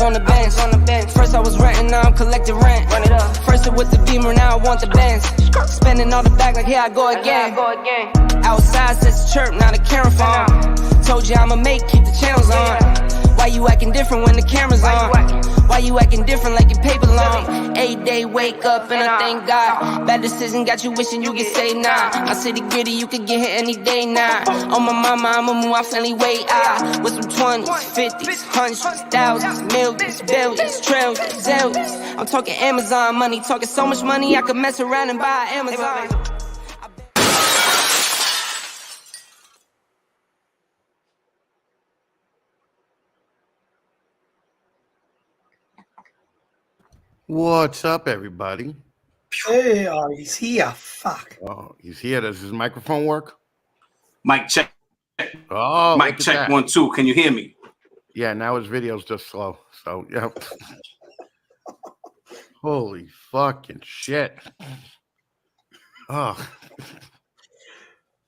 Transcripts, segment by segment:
on the bench. First I was renting, now I'm collecting rent. Run it up. First it with the Beamer, now I want the Benz. Spending all the bag like here I go again. Outside says chirp, now the camera phone. Told you I'ma keep the channels on. Why you acting different when the camera's on? Why you acting different like your paper long? 8 day wake up and I thank God. Bad decision got you wishing you could say nah. My city gritty, you could get hit any day now. On my mama, I'ma move my family way out. With some 20s, 50s, hundreds, thousands, millions, billions, trillions, zillions. I'm talking Amazon money, talking so much money I could mess around and buy Amazon. What's up, everybody? Hey, he's here. Fuck. Oh, he's here. Does his microphone work? Mic check. Oh, mic check 1 2. Can you hear me? Yeah, now his video's just slow. So yeah. Holy fucking shit. Oh.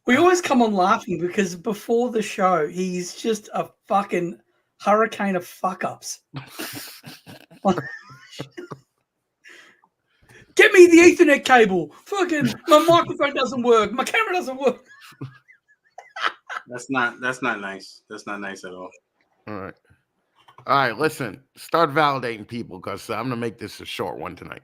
We always come on laughing because before the show, he's just a fucking hurricane of fuck ups. Get me the Ethernet cable. Fucking my microphone doesn't work. My camera doesn't work. That's not nice. That's not nice at all. All right. Listen, start validating people because I'm gonna make this a short one tonight.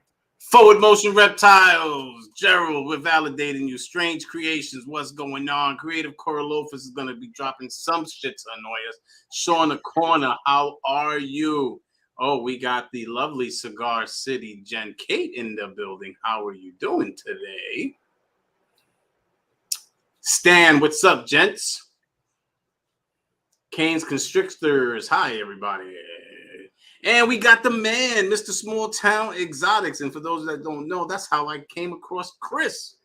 Forward motion reptiles. Gerald, we're validating you. Strange creations. What's going on? Creative Coralofus is gonna be dropping some shit to annoy us. Sean the Corner, how are you? Oh, we got the lovely Cigar City Jen Kate in the building. How are you doing today? Stan, what's up, gents? Kane's Constrictors. Hi, everybody. And we got the man, Mr. Small Town Exotics. And for those that don't know, that's how I came across Chris.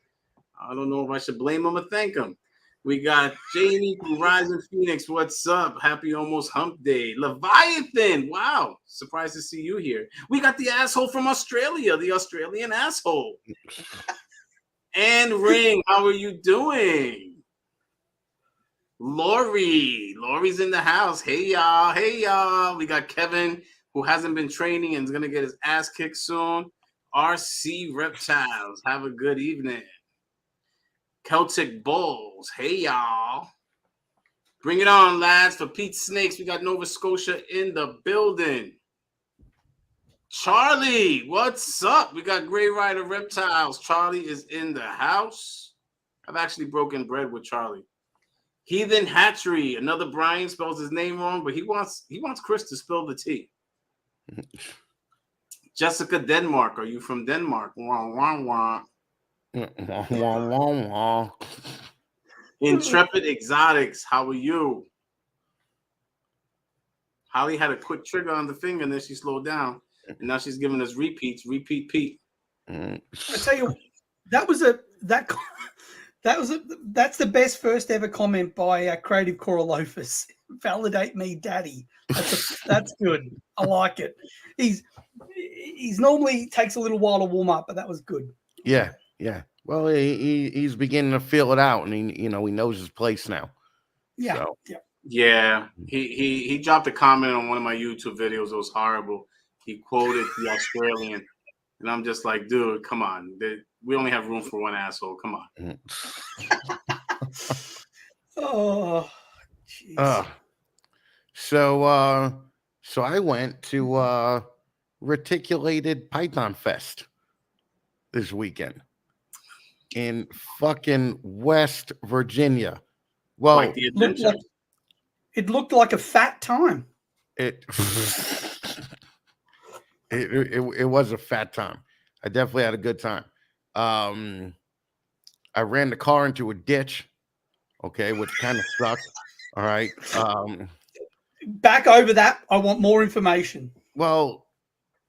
I don't know if I should blame him or thank him. We got Jamie from Rising Phoenix. What's up? Happy almost hump day. Leviathan. Wow. Surprised to see you here. We got the asshole from Australia, the Australian asshole. And Ring, how are you doing? Lori's in the house. Hey, y'all. Hey, y'all. We got Kevin, who hasn't been training and is going to get his ass kicked soon. RC Reptiles. Have a good evening. Celtic Bulls. Hey, y'all. Bring it on, lads. For Pete Snakes, we got Nova Scotia in the building. Charlie, what's up? We got Grey Rider Reptiles. Charlie is in the house. I've actually broken bread with Charlie. Heathen Hatchery. Another Brian spells his name wrong, but he wants Chris to spell the T. Jessica Denmark. Are you from Denmark? Wah, wah, wah. Intrepid Exotics, how are you? Holly had a quick trigger on the finger and then she slowed down, and now she's giving us repeats. Repeat, Pete. I tell you, that's the best first ever comment by Creative Coralofus. Validate me, Daddy. That's good. I like it. He's normally takes a little while to warm up, but that was good. Yeah. Yeah, well, he's beginning to feel it out, and he knows his place now. Yeah, so. Yeah. He dropped a comment on one of my YouTube videos. It was horrible. He quoted the Australian, and I'm just like, dude, come on. We only have room for one asshole. Come on. Oh, jeez. So I went to Reticulated Python Fest this weekend in fucking West Virginia. Well, Like the adventure. It looked like a fat time. It was a fat time. I definitely had a good time. I ran the car into a ditch, okay, which kind of sucked. All right. Back over that. I want more information. Well,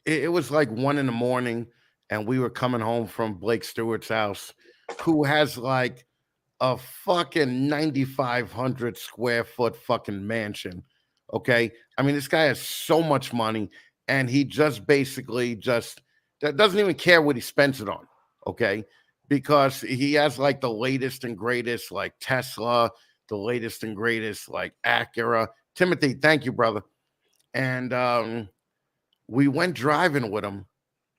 it was like 1 a.m, and we were coming home from Blake Stewart's house, who has like a fucking 9,500 square foot fucking mansion. Okay. I mean, this guy has so much money, and he just basically doesn't even care what he spends it on. Okay. Because he has like the latest and greatest, like Tesla, the latest and greatest, like Acura. Timothy, thank you, brother. And we went driving with him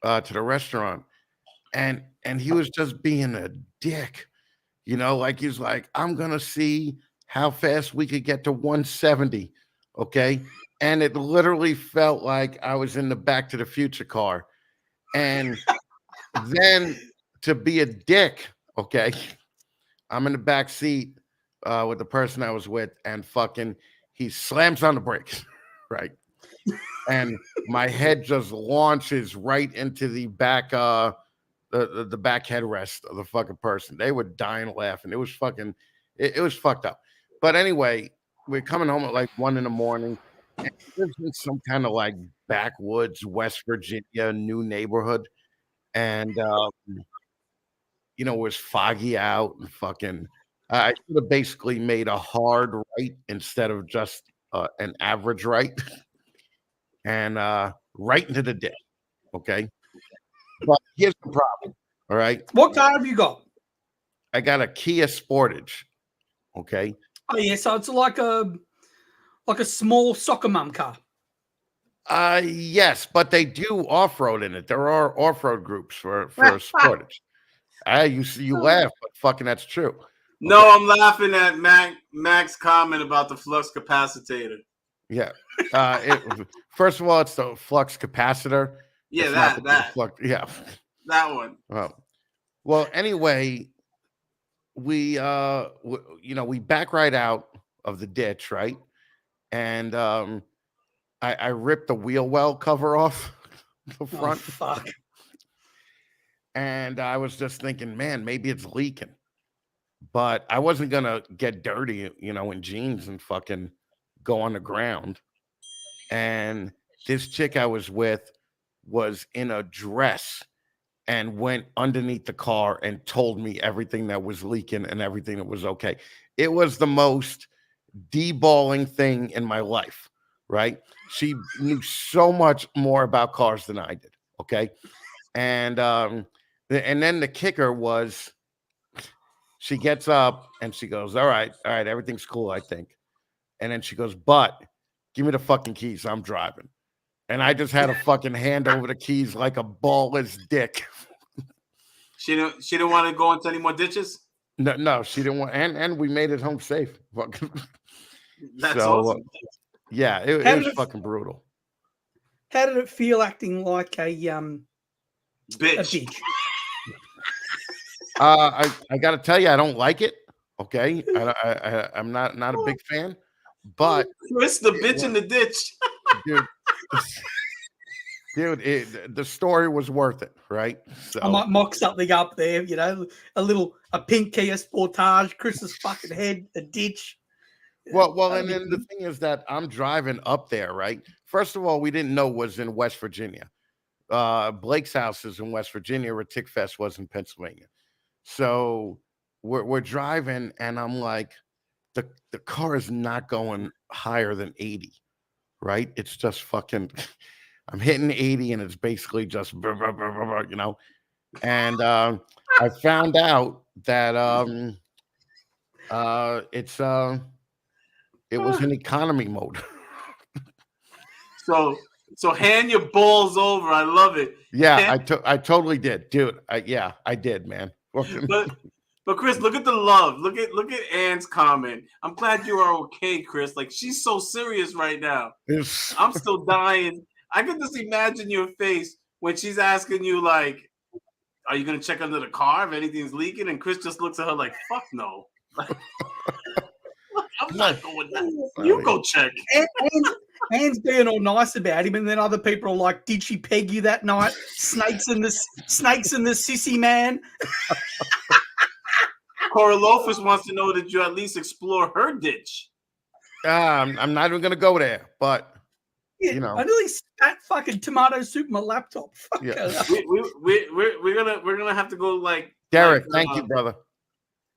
to the restaurant, and he was just being a dick, like he's like, I'm gonna see how fast we could get to 170, okay? And it literally felt like I was in the Back to the Future car, and then to be a dick, okay? I'm in the back seat with the person I was with, and fucking he slams on the brakes, right? And my head just launches right into the back the back headrest of the fucking person. They were dying laughing. It was fucking it was fucked up. But anyway, we're coming home at like 1 a.m. and we lived in some kind of like backwoods West Virginia new neighborhood, and it was foggy out, and fucking I should have basically made a hard right instead of just an average right, and right into the ditch. Okay, but here's the problem. All right, What car have you got? I got a Kia Sportage. Okay, Oh yeah, so it's like a small soccer mum car. yes, but they do off-road in it. There are off-road groups for Sportage. You laugh, but fucking that's true. No, I'm laughing at Mac's comment about the flux capacitor. Yeah. First of all, it's the flux capacitor. Yeah, It's that not the flux, yeah. that one. Well, anyway, we we back right out of the ditch, right? And I ripped the wheel well cover off the front. Oh, fuck. And I was just thinking, man, maybe it's leaking. But I wasn't gonna get dirty, in jeans and fucking go on the ground. And this chick I was with was in a dress and went underneath the car and told me everything that was leaking and everything that was okay. It was the most deballing thing in my life, right? She knew so much more about cars than I did, okay? And then the kicker was, she gets up and she goes, all right, everything's cool, I think. And then she goes, but give me the fucking keys, I'm driving. And I just had to fucking hand over the keys like a ballless dick. She didn't want to go into any more ditches? No, she didn't want, and we made it home safe. That's awesome. Yeah, it was fucking brutal. How did it feel acting like a bitch? I got to tell you, I don't like it. Okay, I'm not a big fan, but Chris, the bitch in the ditch, dude, the story was worth it, right? So I might mock something up there, a pink Kia Sportage, Chris's fucking head, a ditch. Well, and then the thing is that I'm driving up there, right? First of all, we didn't know it was in West Virginia. Blake's house is in West Virginia, where Tick Fest was in Pennsylvania. So we're driving, and I'm like, the car is not going higher than 80, right? It's just fucking, I'm hitting 80, and it's basically just, And I found out that it was in economy mode. So hand your balls over. I love it. Yeah, I totally did, dude. I did, man. But Chris, look at the love. Look at Ann's comment. I'm glad you are okay, Chris. Like, she's so serious right now. I'm still dying. I can just imagine your face when she's asking you, like, are you gonna check under the car if anything's leaking? And Chris just looks at her like, fuck no. I'm not going that. You go check. Ann's being all nice about him, and then other people are like, "Did she peg you that night? Snakes in the sissy man." Corolofus wants to know that you at least explore her ditch. I'm not even gonna go there, but I nearly spat fucking tomato soup in my laptop. Fuck yeah. We're gonna have to go like Derek. Thank you, brother.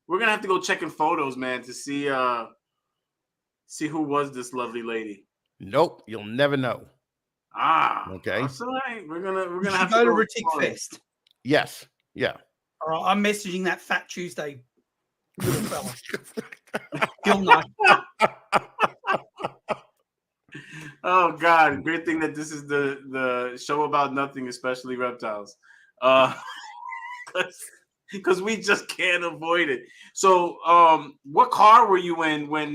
We're gonna have to go checking photos, man, to see who was this lovely lady. Nope, you'll never know. Okay. That's all right. We're gonna have go to to Tick Fest. Yes. Yeah. All right, I'm messaging that Fat Tuesday little fella. He'll know. Oh God! Great thing that this is the show about nothing, especially reptiles, because we just can't avoid it. So, what car were you in when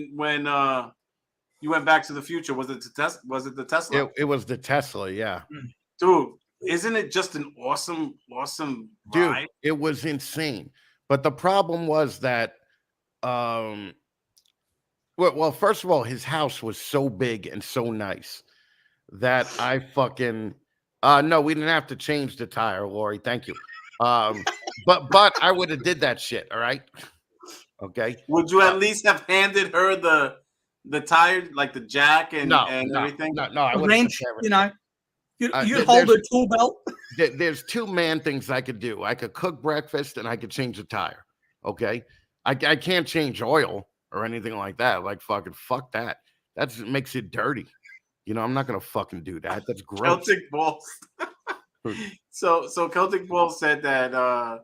you went Back to the Future? Was it the Tesla? Was it the Tesla? It was the Tesla, yeah. Dude, isn't it just an awesome Dude, ride? it was insane. But the problem was that well, first of all, his house was so big and so nice that I fucking no, we didn't have to change the tire, Lori. Thank you. But I would have did that shit, all right? Okay. Would you at least have handed her the tire, like the jack and everything? No, I A would wrench, you know. You'd hold there's- a tool belt. There's two man things I could do. I could cook breakfast and I could change the tire. Okay. I can't change oil or anything like that. Like fucking fuck that. That makes it dirty. You know, I'm not gonna fucking do that. That's gross. Celtic Balls. So Celtic Balls said that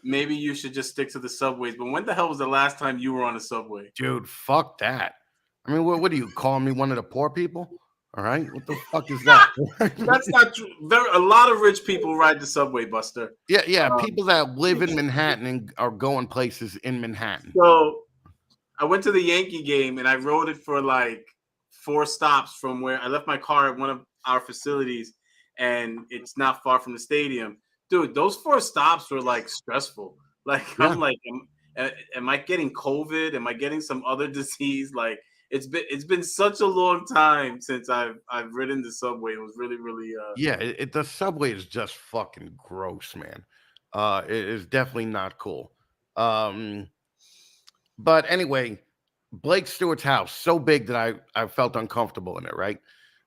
maybe you should just stick to the subways. But when the hell was the last time you were on a subway? Dude, fuck that. I mean, what do you call me one of the poor people? All right. What the fuck is that? That's not true. A lot of rich people ride the subway, Buster. Yeah. People that live in Manhattan and are going places in Manhattan. So I went to the Yankee game and I rode it for like 4 stops from where I left my car at one of our facilities, and it's not far from the stadium. Dude, those 4 stops were like stressful. Like, yeah. I'm like, am I getting COVID? Am I getting some other disease? Like, it's been such a long time since I've ridden the subway. It was really the subway is just fucking gross, man. It is definitely not cool. But anyway, Blake Stewart's house, so big that I felt uncomfortable in it, right?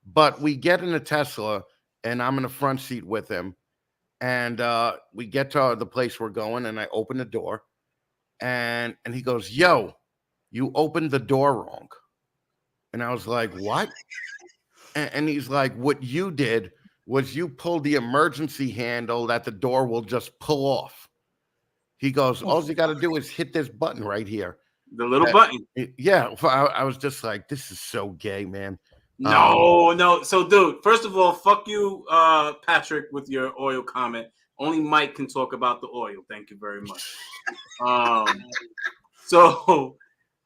But we get in a Tesla and I'm in the front seat with him, and we get to the place we're going, and I open the door, and he goes, "Yo, you opened the door wrong." And I was like, "What?" And he's like, "What you did was you pulled the emergency handle that the door will just pull off." He goes, "All you got to do is hit this button right here." The little button. Yeah. I was just like, this is so gay, man. No. So, dude, first of all, fuck you, Patrick, with your oil comment. Only Mike can talk about the oil. Thank you very much. So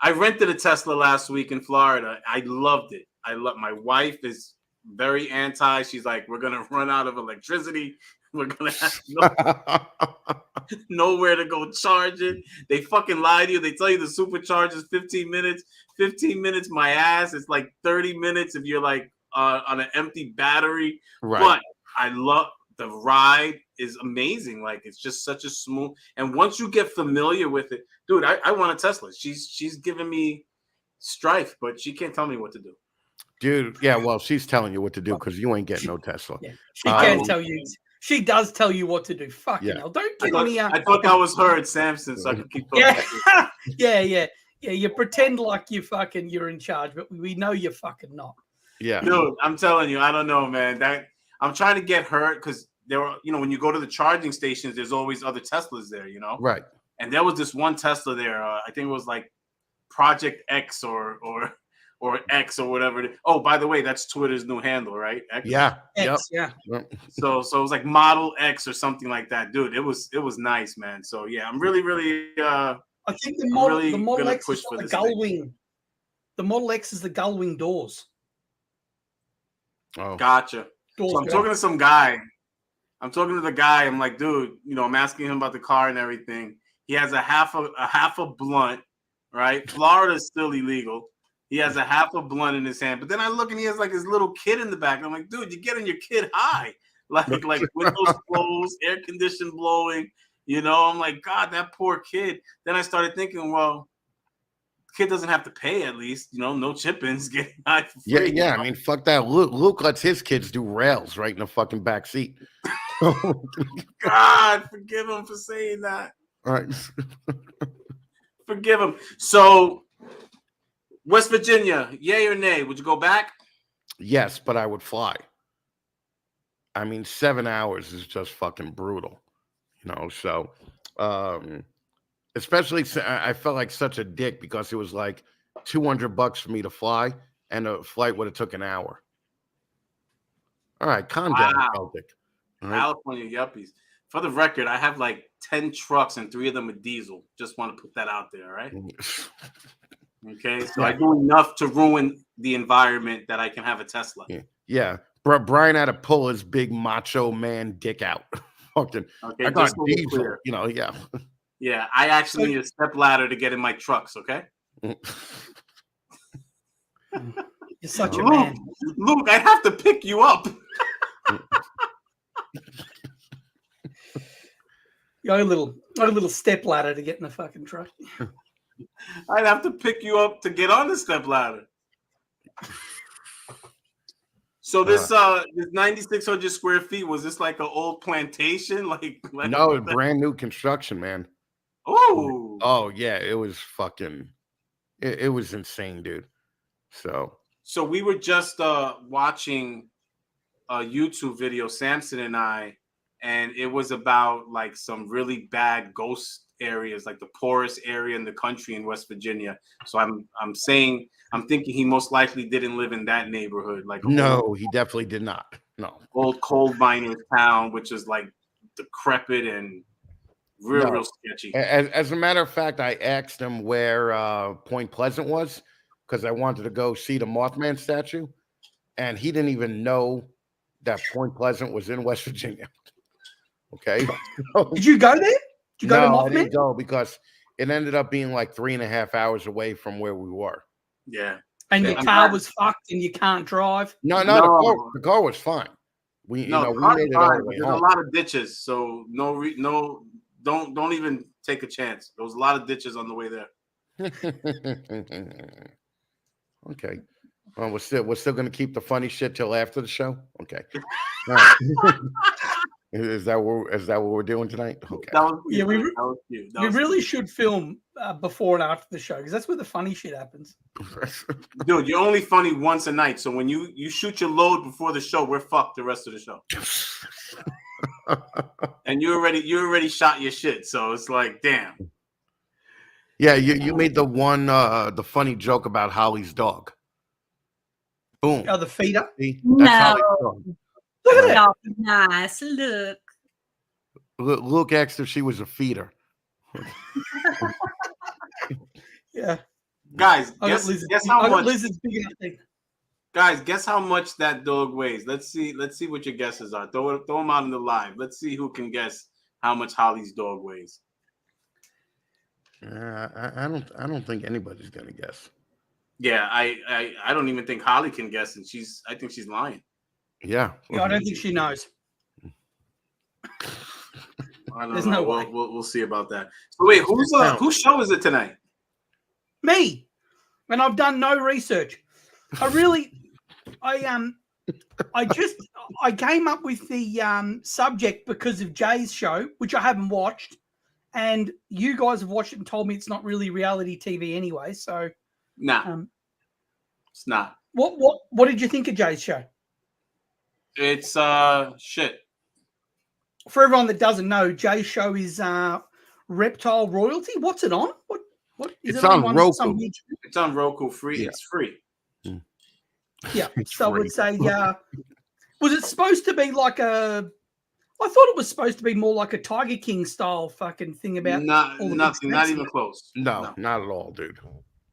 I rented a Tesla last week in Florida. I loved it. My wife is very anti. She's like, we're going to run out of electricity. We're going to have nowhere to go charge it. They fucking lie to you. They tell you the supercharge is 15 minutes. 15 minutes, my ass. It's like 30 minutes if you're like on an empty battery. Right. But I love the ride is amazing. Like, it's just such a smooth. And once you get familiar with it, dude, I want a Tesla. She's giving me strife, but she can't tell me what to do. Dude, yeah, well, she's telling you what to do because you ain't getting no Tesla. Yeah, she can't tell you. She does tell you what to do. Fucking hell. Don't give me a... I thought that was her at Samson, so I could keep talking. Yeah. You pretend like you're in charge, but we know you're fucking not. Yeah. Dude, I'm telling you, I don't know, man. That I'm trying to get her because there were, when you go to the charging stations, there's always other Teslas there, Right. And there was this one Tesla there. I think it was like Project X or X or whatever. Oh, by the way, that's Twitter's new handle, right? X? Yeah. X, yeah. So it was like Model X or something like that, dude. It was nice, man. So yeah, I'm really I think the Model X is the gull wing. The Model X is the gull wing doors. Oh, gotcha. So I'm talking to some guy. I'm talking to the guy. I'm like, dude, I'm asking him about the car and everything. He has a half a blunt, right? Florida's still illegal. He has a half a blunt in his hand, but then I look and he has like his little kid in the back. And I'm like, dude, you're getting your kid high, like windows closed, air conditioning blowing. I'm like, God, that poor kid. Then I started thinking, well, the kid doesn't have to pay at least, no chip-ins, getting high for free. Yeah. I mean, fuck that. Luke lets his kids do rails right in the fucking back seat. God, forgive him for saying that. All right. Forgive him. So, West Virginia, yay or nay? Would you go back? Yes, but I would fly. I mean, 7 hours is just fucking brutal, so especially I felt like such a dick because it was like $200 for me to fly and the flight would have took an hour. All right, calm down, Wow. Celtic. All right? California yuppies. For the record, I have like 10 trucks and 3 of them are diesel. Just want to put that out there, all right? Okay, so I do enough to ruin the environment that I can have a Tesla. Yeah. Brian had to pull his big macho man dick out. Fucking, Okay, I got just so we're diesel, clear. you know, yeah. Yeah, I actually need a step ladder to get in my trucks, okay? You're such a Luke, man. Luke, I have to pick you up. You got a little step ladder to get in the fucking truck. I'd have to pick you up to get on the step ladder. So this 9,600 square feet, was this like an old plantation? Like No, it's brand new construction, man. Oh yeah, it was fucking, it was insane, dude. So we were just watching a YouTube video, Samson and I, and it was about like some really bad ghost areas, like the poorest area in the country in West Virginia. So I'm thinking he most likely didn't live in that neighborhood. Like no, he definitely did not. No. Old coal miners town, which is like decrepit and real sketchy. As a matter of fact, I asked him where Point Pleasant was because I wanted to go see the Mothman statue, and he didn't even know that Point Pleasant was in West Virginia. Okay. Did you go there? Did you go to No, I Mothman? didn't go because it ended up being like 3.5 hours away from where we were. Yeah. And your car was fucked and you can't drive? No, the car was fine. We made it all the way There's home. a lot of ditches, so don't even take a chance. There was a lot of ditches on the way there. Okay. Well, we're still gonna keep the funny shit till after the show. Okay. All right. Is that what we're doing tonight? Okay. Yeah, we really should film before and after the show because that's where the funny shit happens. Dude, you're only funny once a night, so when you shoot your load before the show, we're fucked the rest of the show. And you already shot your shit, so it's like, damn. Yeah, you made the funny joke about Holly's dog. Boom. Oh, the feeder? See? That's Holly's dog. Look at Oh, nice. Look. Luke asked if she was a feeder. Yeah. Guys, guess how much lizard's big enough thing. Guys, guess how much that dog weighs. Let's see what your guesses are. Throw them out in the live. Let's see who can guess how much Holly's dog weighs. I don't think anybody's gonna guess. Yeah, I don't even think Holly can guess, and I think she's lying. Yeah. I don't think she knows. There's no way. We'll see about that. So wait, whose show is it tonight? Me. And I've done no research. I came up with the subject because of Jay's show, which I haven't watched, and you guys have watched it and told me it's not really reality TV anyway. So, nah, it's not. What did you think of Jay's show? It's shit. For everyone that doesn't know, Jay's show is Reptile Royalty. What's it on? What is it's it on Roku. It's on Roku, free. Yeah. It's free. Yeah. So free. it's was it supposed to be like I thought it was supposed to be more like a Tiger King style fucking thing about nothing, not even close. No, not at all, dude.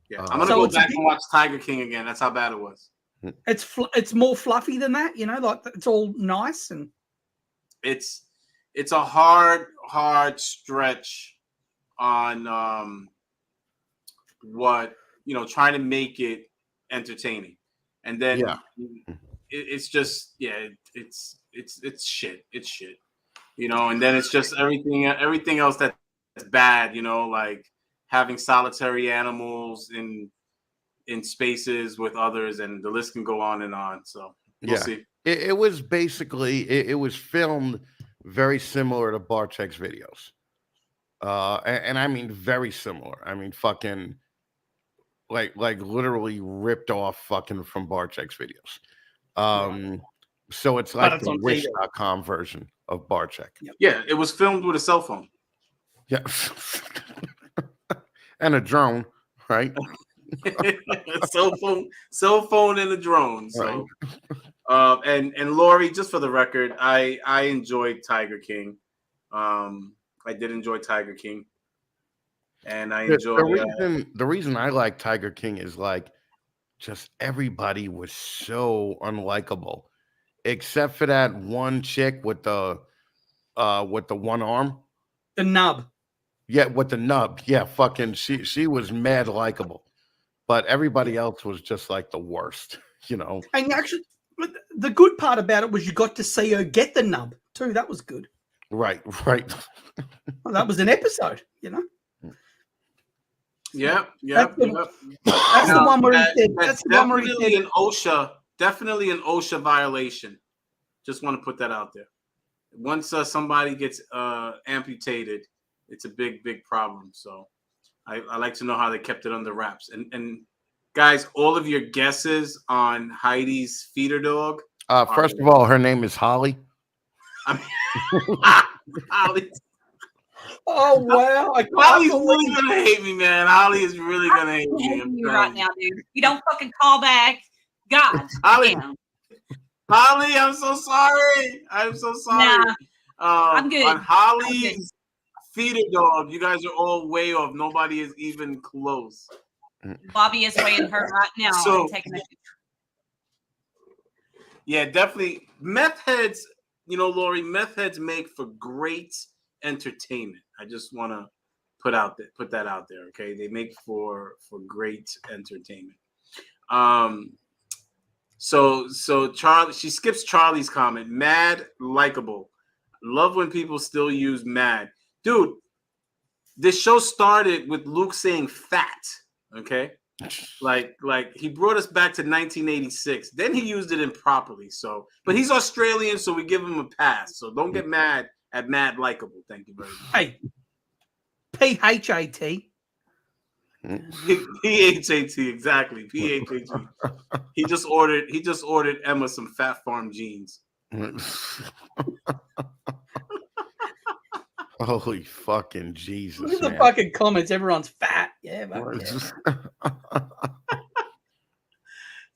Yeah, I'm gonna go back and watch Tiger King again. That's how bad it was. It's more fluffy than that, like it's all nice and it's a hard stretch on trying to make it entertaining, and then it's just it's shit. It's shit, and then it's just everything else that's bad, like having solitary animals in spaces with others, and the list can go on and on. So we'll see. It was basically it was filmed very similar to Bartek's videos, and I mean very similar. I mean fucking like literally ripped off fucking from Bartek's videos. So it's like the Wish.com version of Bartek. Yeah, it was filmed with a cell phone. Yeah. And a drone, right? cell phone, and a drone. So, and Lori, just for the record, I enjoyed Tiger King. I did enjoy Tiger King, and I enjoy. The reason I like Tiger King is like just everybody was so unlikable, except for that one chick with the one arm. The nub. Yeah, with the nub. Yeah, fucking she was mad likable. But everybody else was just like the worst, you know. And actually, the good part about it was you got to see her get the nub too. That was good. Right. Well, that was an episode, you know. Yep. That's the one where he said. That's the one where he said. Definitely an OSHA violation. Just want to put that out there. Once somebody gets amputated, it's a big problem. So I like to know how they kept it under wraps. And guys, all of your guesses on Heidi's feeder dog. First of all, her name is Holly. Holly. Oh wow! Holly's really gonna hate me, man. Holly is really gonna hate me. You right now, dude. You don't fucking call back. God, Holly, I'm so sorry. Nah, I'm good. On Holly's feeder dog, you guys are all way off. Nobody is even close. Bobby is weighing her right now. So, taking a yeah, definitely. Meth heads, you know, Lori, meth heads make for great entertainment. I just want to put that out there. Okay, they make for great entertainment. So Charlie, she skips Charlie's comment. Mad likable. Love when people still use mad. Dude, this show started with Luke saying fat. Okay, like he brought us back to 1986. Then he used it improperly. So, but he's Australian, so we give him a pass. So don't get mad at mad likable. Thank you very much. Hey, PHAT. PHAT, exactly. PHAT. He just ordered Emma some Fat Farm jeans. Holy fucking Jesus! Look at the fucking comments. Everyone's fat. Yeah, man.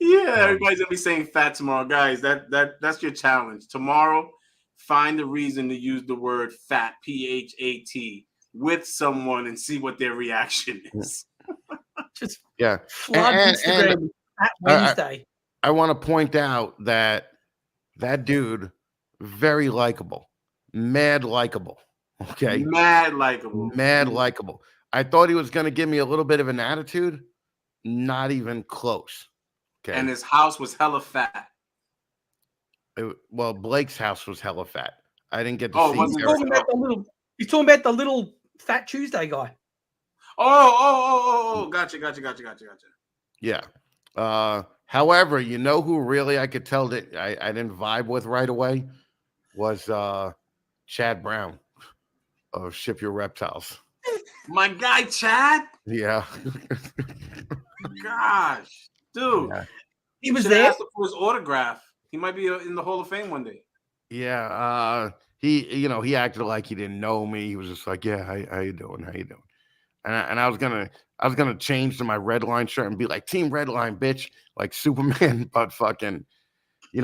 Yeah, everybody's gonna be saying fat tomorrow, guys. That's your challenge. Tomorrow, find a reason to use the word fat, PHAT, with someone and see what their reaction is. Just yeah. flood Instagram at Wednesday. I want to point out that dude, very likable, mad likable. Okay, mad likable. I thought he was going to give me a little bit of an attitude. Not even close. Okay, and his house was hella fat. Well, Blake's house was hella fat. I didn't get to see. He's talking about the little Fat Tuesday guy. Oh, gotcha. Yeah. However, you know who really I could tell that I didn't vibe with right away was Chad Brown of Ship Your Reptiles. My guy Chad? Yeah. Gosh, dude. Yeah. He was there for his autograph. He might be in the Hall of Fame one day. Yeah. He acted like he didn't know me. He was just like, yeah, how you doing? And I was gonna change to my red line shirt and be like Team Red Line, bitch, like Superman. But fucking,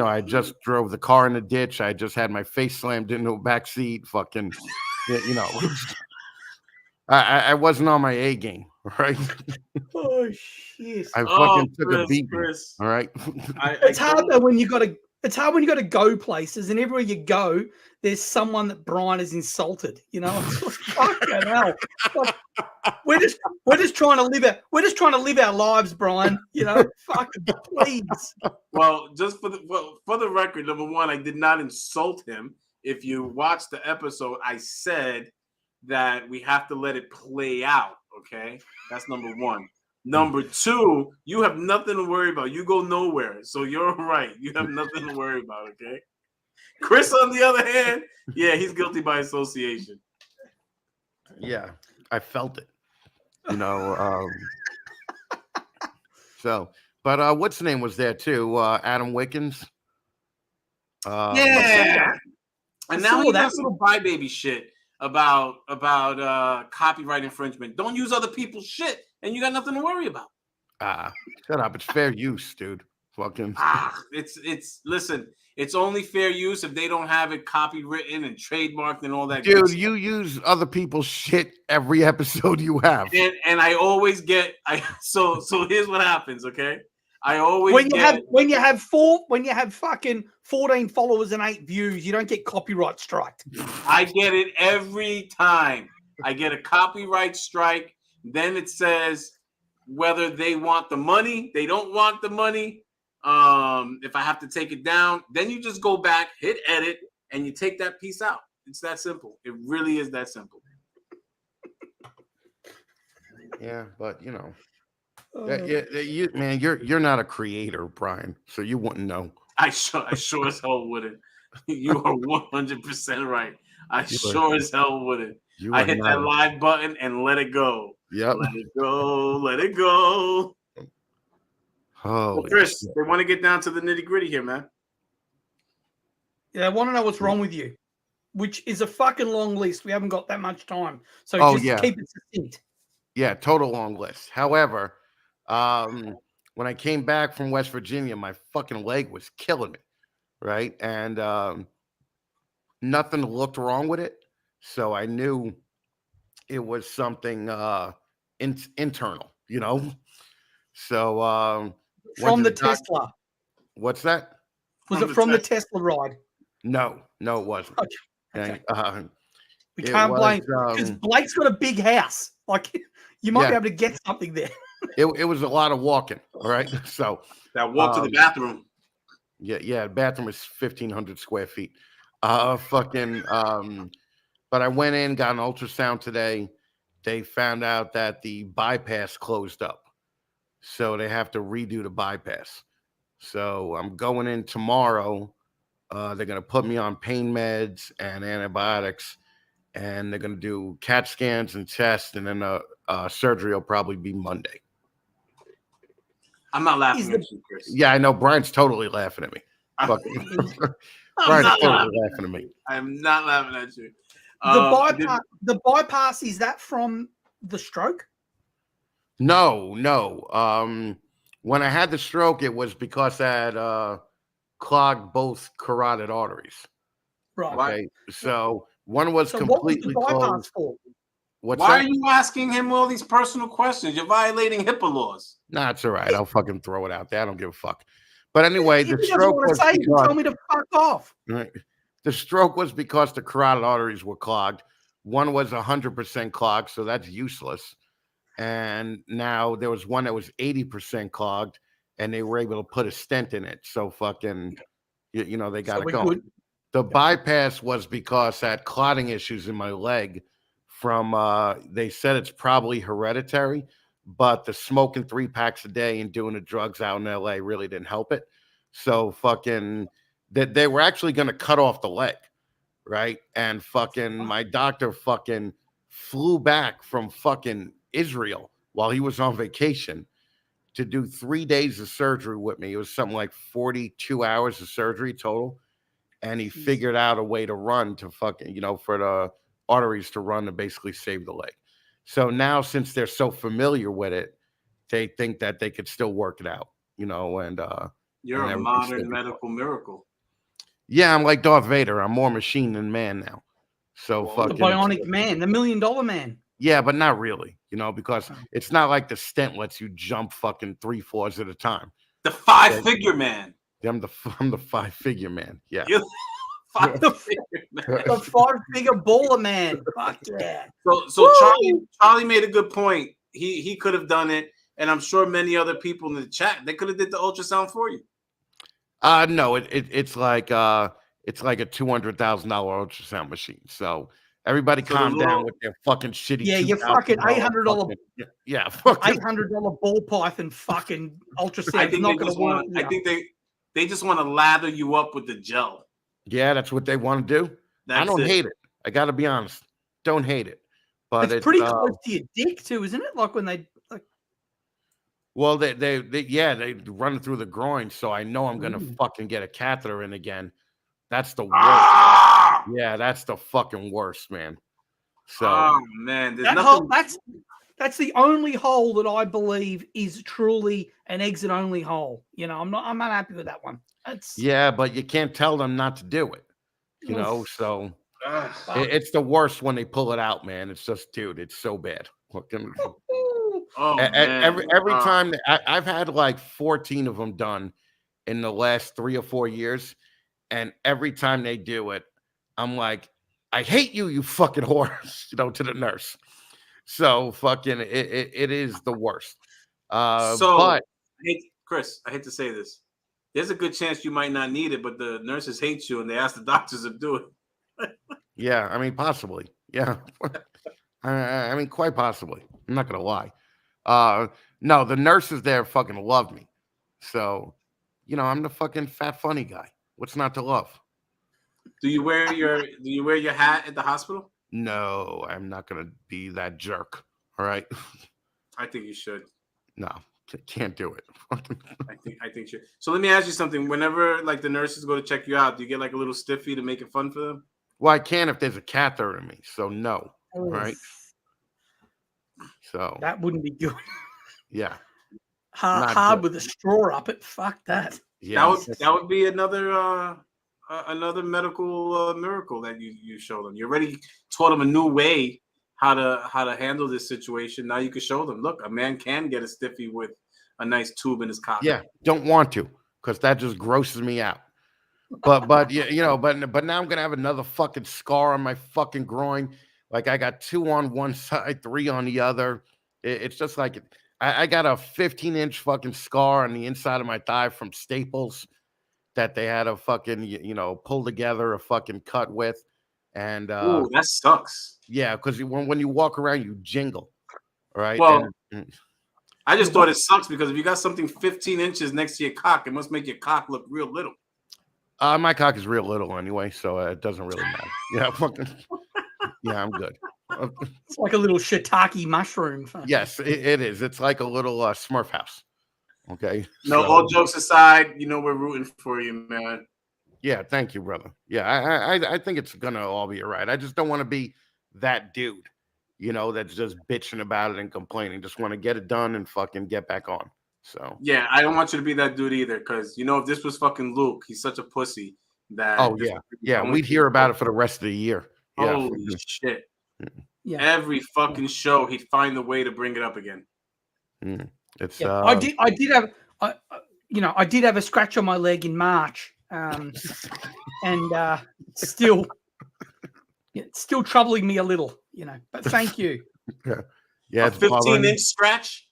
I just drove the car in the ditch. I just had my face slammed into a back seat. Fucking, I wasn't on my A game, right? Oh shit! I fucking took a beat. All right. It's hard though when you got to. It's hard when you got to go places, and everywhere you go, there's someone that Brian has insulted. Fucking hell. We're just trying to live it. We're just trying to live our lives, Brian. Fucking please. Well, just for the record, number one, I did not insult him. If you watch the episode, I said that we have to let it play out. Okay, that's number one. Number two, you have nothing to worry about. You go nowhere, so you're right. You have nothing to worry about. Okay. Chris, on the other hand, yeah, he's guilty by association. Yeah, I felt it. So, but what's the name was there too? Adam Wickens. Yeah, and now he has little crybaby shit about copyright infringement. Don't use other people's shit, and you got nothing to worry about. Shut up. It's fair use, dude. Fucking. Listen. It's only fair use if they don't have it copywritten and trademarked and all that. Dude, you use other people's shit every episode you have. And I always get so here's what happens, okay? I always when you have fucking 14 followers and 8 views, you don't get copyright striked. I get it every time. I get a copyright strike. Then it says whether they want the money, they don't want the money. If I have to take it down, then you just go back, hit edit, and you take that piece out. It's that simple. It really is that simple. Yeah, but you know, you're not a creator, Brian, so you wouldn't know. I sure as hell wouldn't. You are 100% right. I sure as hell wouldn't. I hit that live button and let it go. Yep. Let it go. Let it go. Oh, well, Chris, they want to get down to the nitty gritty here, man. Yeah, I want to know what's wrong with you, which is a fucking long list. We haven't got that much time, so just keep it succinct. Yeah, total long list. However, when I came back from West Virginia, my fucking leg was killing me, right? And nothing looked wrong with it, so I knew it was something internal, you know. So from the Tesla. What's that? Was it from the Tesla ride? No, it wasn't. Okay. Okay. We can't blame because Blake's got a big house. Like you might be able to get something there. It was a lot of walking. All right. So that walk to the bathroom. Yeah. The bathroom is 1,500 square feet. But I went in, got an ultrasound today. They found out that the bypass closed up. So they have to redo the bypass. So I'm going in tomorrow. They're going to put me on pain meds and antibiotics, and they're going to do CAT scans and tests, and then surgery will probably be Monday. I'm not laughing at you, Chris. Yeah, I know. Brian's totally laughing at me. Brian's totally laughing at me. I'm not laughing at you. The bypass, is that from the stroke? No. When I had the stroke, it was because I had clogged both carotid arteries. Right. Okay. So one was completely closed. Why are you asking him all these personal questions? You're violating HIPAA laws. Nah, it's all right. I'll fucking throw it out there. I don't give a fuck. But anyway, the stroke was tell me to fuck off. The stroke was because the carotid arteries were clogged. One was 100% clogged, so that's useless. And now there was one that was 80% clogged, and they were able to put a stent in it. So fucking, you know, they got it going. The bypass was because I had clotting issues in my leg from, they said it's probably hereditary, but the smoking 3 packs a day and doing the drugs out in LA really didn't help it. So fucking, they were actually going to cut off the leg, right? And fucking my doctor fucking flew back from fucking Israel while he was on vacation to do 3 days of surgery with me. It was something like 42 hours of surgery total. And he figured out a way to run to fucking, you know, for the arteries to run to basically save the leg. So now, since they're so familiar with it, they think that they could still work it out, you know, and you're a modern medical miracle. Yeah, I'm like Darth Vader. I'm more machine than man now. So fucking the bionic man, the $1 million man. Yeah, but not really, you know, because it's not like the stent lets you jump fucking 3 floors at a time. The 5-figure man. I'm the 5-figure man. Yeah. The 5-figure baller man. Fuck yeah. So Charlie made a good point. He could have done it, and I'm sure many other people in the chat, they could have did the ultrasound for you. No, it's like a $200,000 ultrasound machine. So everybody calm down with their fucking shitty. Yeah, you're fucking $800. Yeah, $800 ball python fucking ultrasound. I think not going to work. I think they just want to lather you up with the gel. Yeah, that's what they want to do. I don't hate it. I got to be honest. Don't hate it. But it's pretty close to your dick too, isn't it? Like when they like. Well, they run it through the groin, so I know I'm gonna fucking get a catheter in again. That's the worst. Yeah, that's the fucking worst, man. So man, That's the only hole that I believe is truly an exit only hole. You know, I'm not happy with that one. That's Yeah, but you can't tell them not to do it. You know, so fuck. it's the worst when they pull it out, man. It's just, dude, it's so bad. Fucking- Oh man. every time I've had like 14 of them done in the last 3 or 4 years, and every time they do it, I'm like, I hate you, you fucking whore, you know, to the nurse. So fucking it is the worst. So, But Chris, I hate to say this. There's a good chance you might not need it, but the nurses hate you and they ask the doctors to do it. yeah, I mean, possibly, yeah. I mean, quite possibly. I'm not gonna lie. No, the nurses there fucking love me. So, you know, I'm the fucking fat funny guy. What's not to love? Do you wear your hat at the hospital? No, I'm not gonna be that jerk. All right. I think you should. No, can't do it. I think you should. So let me ask you something. Whenever like the nurses go to check you out, do you get like a little stiffy to make it fun for them? Well, I can if there's a catheter in me. So no. Right. So That wouldn't be good. yeah. Hard with a straw up it. Fuck that. Yeah. That would be another medical miracle that you show them. You already taught them a new way how to handle this situation. Now you can show them, look, a man can get a stiffy with a nice tube in his cock. Yeah, don't want to, because that just grosses me out. But you know, but now I'm gonna have another fucking scar on my fucking groin. Like I got 2 on one side, 3 on the other. It's just like I got a 15-inch fucking scar on the inside of my thigh from staples that they had to fucking, you know, pull together a fucking cut with. And ooh, that sucks. yeah, because when you walk around, you jingle. Right. Well, and, I just thought it sucks because if you got something 15 inches next to your cock, it must make your cock look real little. my cock is real little anyway, so it doesn't really matter. Yeah, fucking, yeah, I'm good. It's like a little shiitake mushroom. Yes, it is. It's like a little Smurf house. Okay. No, so, all jokes aside, you know we're rooting for you, man. Yeah, thank you, brother. Yeah, I think it's gonna all be all right. I just don't want to be that dude, you know, that's just bitching about it and complaining. Just want to get it done and fucking get back on. So yeah, I don't want you to be that dude either, because you know if this was fucking Luke, he's such a pussy that. Oh yeah, we'd hear about it for the rest of the year. Yeah. Holy shit! Yeah. Every fucking show, he'd find a way to bring it up again. It's Yeah. I did have a scratch on my leg in March, and still troubling me a little, you know. But thank you. Yeah, A 15-inch scratch.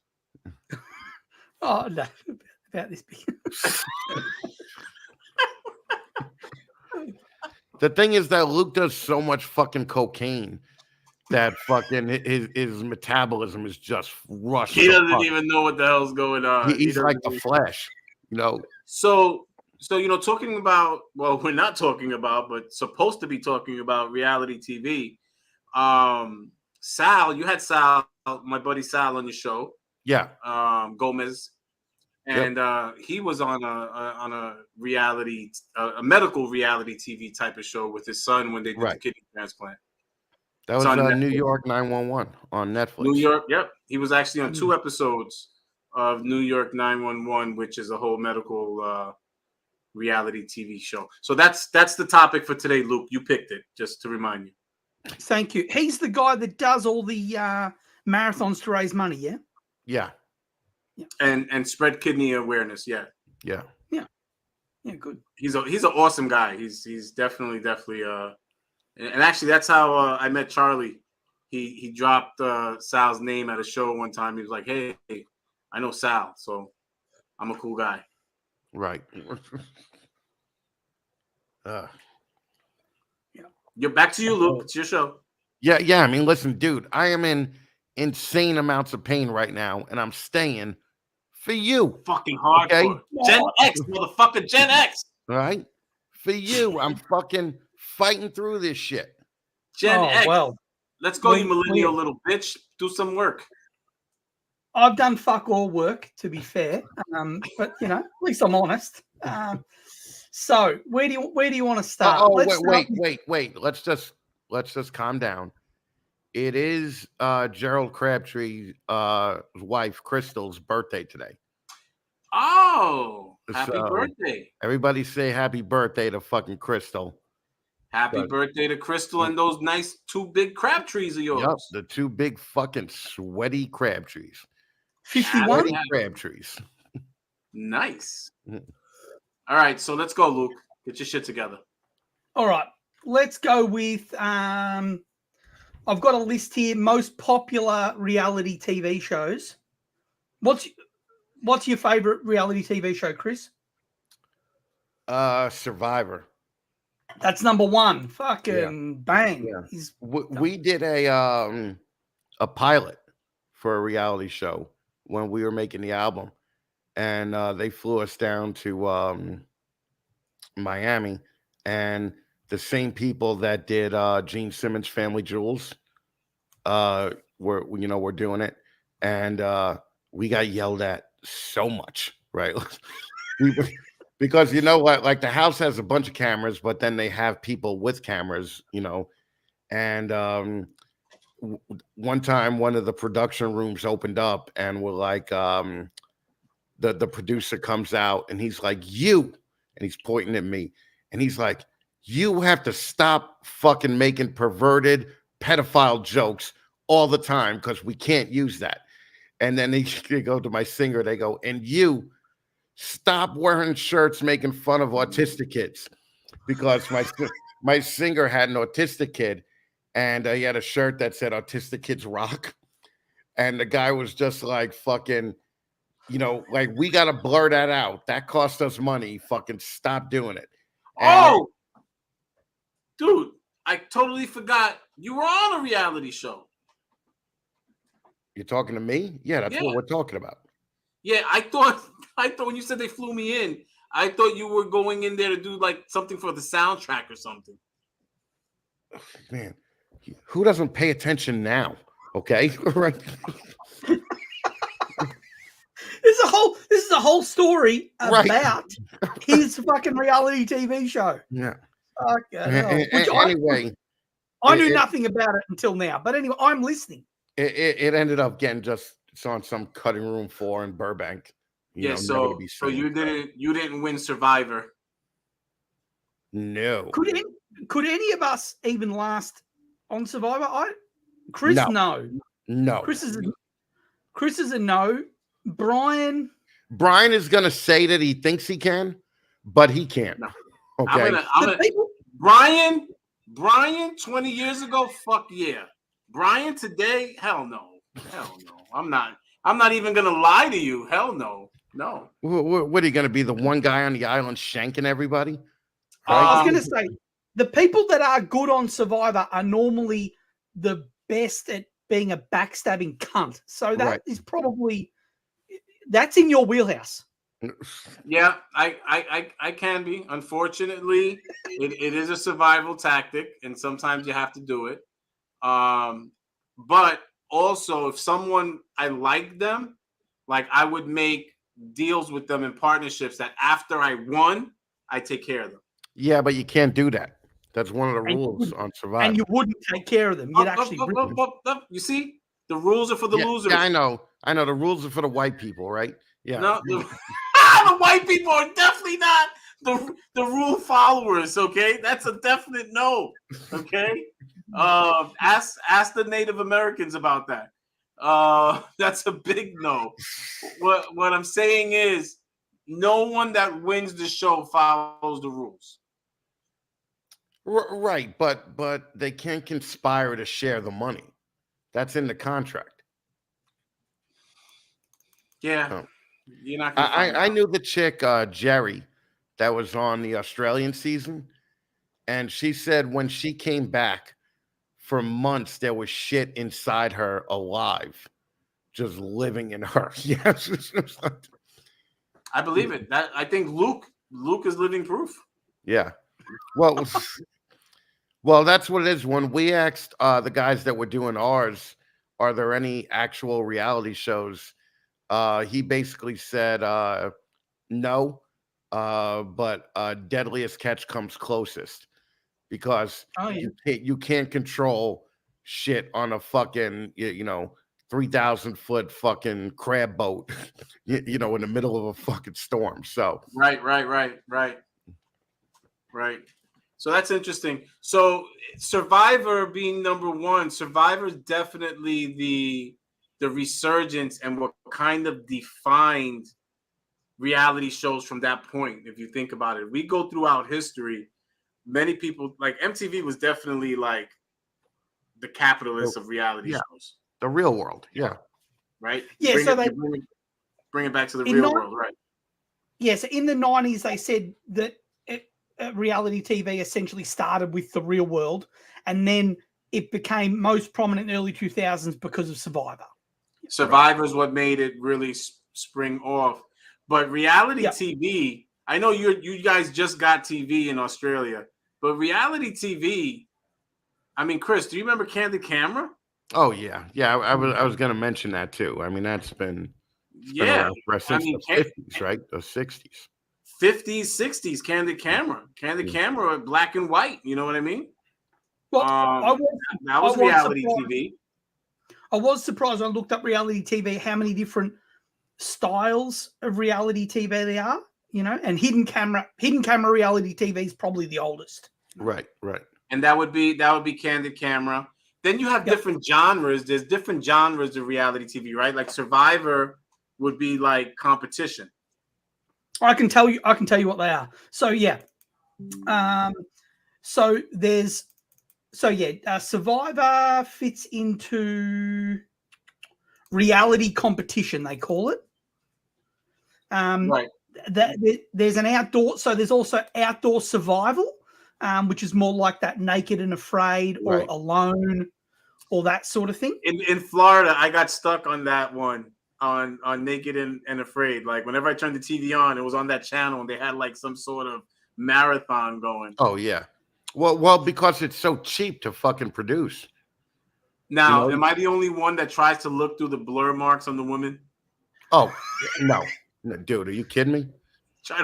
Oh no, about this big. The thing is that Luke does so much fucking cocaine that fucking his metabolism is just rushed. He doesn't even know what the hell's going on. He's like the Flash, you know. So you know, talking about, well, we're not talking about, but supposed to be talking about reality TV. Sal, you had Sal, my buddy Sal, on your show. Yeah. Gomez, and he was on a reality, a medical reality TV type of show with his son when they did the kidney transplant. That was New York 911 on Netflix. New York, yep. He was actually on 2 episodes of New York 911, which is a whole medical reality TV show. So that's the topic for today, Luke. You picked it, just to remind you. Thank you. He's the guy that does all the marathons to raise money, yeah? Yeah. And spread kidney awareness, yeah. Yeah, good. He's an awesome guy. He's definitely and actually that's how I met Charlie. He dropped Sal's name at a show one time. He was like, "Hey, I know Sal, so I'm a cool guy." Right. You're back to you, Luke. It's your show. Yeah. I mean, listen, dude, I am in insane amounts of pain right now, and I'm staying for you. Fucking hardcore. Okay? Gen X, motherfucker, Gen X. All right? For you, I'm fucking fighting through this shit. Gen X. Well, let's go, you millennial little bitch. Do some work. I've done fuck all work, to be fair. But you know, at least I'm honest. So where do you want to start? Wait. Let's just calm down. it is Gerald Crabtree's wife Crystal's birthday today. Oh, happy So birthday. everybody say happy birthday to fucking Crystal. Happy But- birthday to Crystal and those nice 2 big crab trees of yours. Yep, the 2 big fucking sweaty crab trees. 51? Sweaty crab trees. Nice. Mm. All right, so let's go, Luke. Get your shit together. All right. Let's go with I've got a list here, most popular reality TV shows. What's your favorite reality TV show, Chris? Survivor. That's number 1. Fucking bang. Yeah. He's We did a pilot for a reality show when we were making the album, and they flew us down to Miami, and the same people that did Gene Simmons' Family Jewels we're doing it, and we got yelled at so much, right? Because you know what, like the house has a bunch of cameras, but then they have people with cameras, and one time one of the production rooms opened up and we're like, the producer comes out and he's like, you, and he's pointing at me, and he's like, you have to stop fucking making perverted pedophile jokes all the time because we can't use that. And then they go to my singer, they go, and you stop wearing shirts making fun of autistic kids, because my singer had an autistic kid, and he had a shirt that said autistic kids rock, and the guy was just like, fucking, like, we got to blur that out, that cost us money, fucking stop doing it. Oh, dude, I totally forgot you were on a reality show. You're talking to me? Yeah, that's what we're talking about. Yeah, I thought when you said they flew me in, I thought you were going in there to do like something for the soundtrack or something. Man, who doesn't pay attention now? Okay, right. This is a whole story about his fucking reality TV show. Yeah. Anyway, I knew nothing about it until now. But anyway, I'm listening. It ended up getting it's on some cutting room floor in Burbank. So you didn't win Survivor. No. Could any of us even last on Survivor? Chris, no. Chris is a no. Brian is gonna say that he thinks he can, but he can't. No. Okay. Brian 20 years ago, fuck yeah. Brian today, hell no. I'm not even gonna lie to you. Hell no. No. What are you gonna be, the one guy on the island shanking everybody? Right? I was gonna say, the people that are good on Survivor are normally the best at being a backstabbing cunt. So that is probably, that's in your wheelhouse. Yeah, I can be. Unfortunately, it is a survival tactic, and sometimes you have to do it. But also, if someone, I like them, like I would make deals with them in partnerships that after I won, I take care of them. Yeah, but you can't do that. That's one of the rules on Survivor. And you wouldn't take care of them. You'd actually you see, the rules are for the losers. Yeah, I know. The rules are for the white people, right? Yeah. No, the white people are definitely not the rule followers. Okay, that's a definite no. Okay, ask the Native Americans about that. That's a big no. What I'm saying is, no one that wins the show follows the rules. Right, but they can't conspire to share the money. That's in the contract. Yeah. Oh. You're not. I knew the chick, Jerry, that was on the Australian season, and she said when she came back, for months there was shit inside her alive, just living in her. Yes, I believe it. That I think Luke is living proof. Yeah. Well, that's what it is. When we asked the guys that were doing ours, are there any actual reality shows? He basically said no, but Deadliest Catch comes closest, because you can't control shit on a fucking 3,000-foot fucking crab boat, in the middle of a fucking storm. So Right. So that's interesting. So Survivor being number one, Survivor is definitely the resurgence and what kind of defined reality shows from that point. If you think about it, we go throughout history, many people like MTV was definitely like the capitalist of reality shows. The Real World, yeah. Right? Yeah, bring it back to the real world, right? Yeah, so in the 90s, they said that reality TV essentially started with the Real World, and then it became most prominent in early 2000s because of Survivor. Survivor is what made it really spring off. But reality TV, I know you guys just got TV in Australia, but reality TV, I mean, Chris, do you remember Candid Camera? Oh yeah. I was going to mention that too. I mean, that's been around since the 50s, right? The 60s. 50s, 60s, Candid Camera, black and white. You know what I mean? Well, that was reality TV. I was surprised when I looked up reality TV how many different styles of reality TV there are. And hidden camera reality TV is probably the oldest. Right. And that would be Candid Camera. Then you have different genres. There's different genres of reality TV, right? Like Survivor would be like competition. I can tell you what they are. So yeah. Survivor fits into reality competition, they call it. Right. There's an outdoor, so there's also outdoor survival, which is more like that Naked and Afraid or Alone or that sort of thing. In Florida, I got stuck on that one on Naked and Afraid. Like whenever I turned the TV on, it was on that channel and they had like some sort of marathon going. Oh yeah. Well, because it's so cheap to fucking produce. Now, am I the only one that tries to look through the blur marks on the women? Oh no, dude, are you kidding me?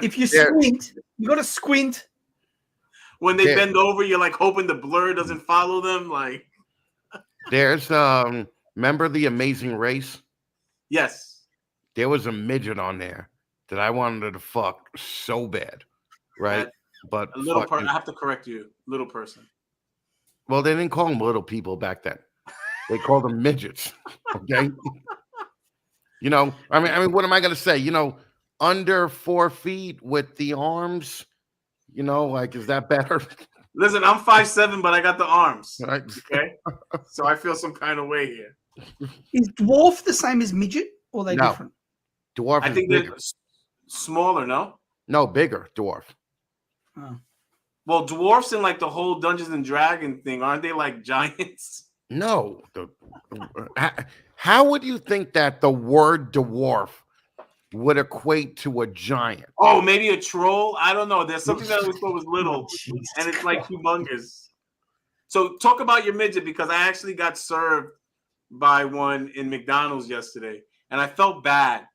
If you squint, you got to squint. When they bend over, you're like hoping the blur doesn't follow them. Like there's remember The Amazing Race? Yes. There was a midget on there that I wanted to fuck so bad, right? But a little person. I have to correct you, little person. Well, they didn't call them little people back then. They called them midgets. Okay. I mean, what am I gonna say? Under 4 feet with the arms. Like, is that better? Listen, I'm 5'7", but I got the arms. Right. Okay. So I feel some kind of way here. Is dwarf the same as midget, or are they different? Dwarf. I think they're smaller. No, bigger dwarf. Oh. Well, dwarfs in like the whole Dungeons and Dragons thing, aren't they like giants? No. How would you think that the word dwarf would equate to a giant? Oh, maybe a troll? I don't know. There's something that I always thought was little, and it's like humongous. So talk about your midget, because I actually got served by one in McDonald's yesterday, and I felt bad.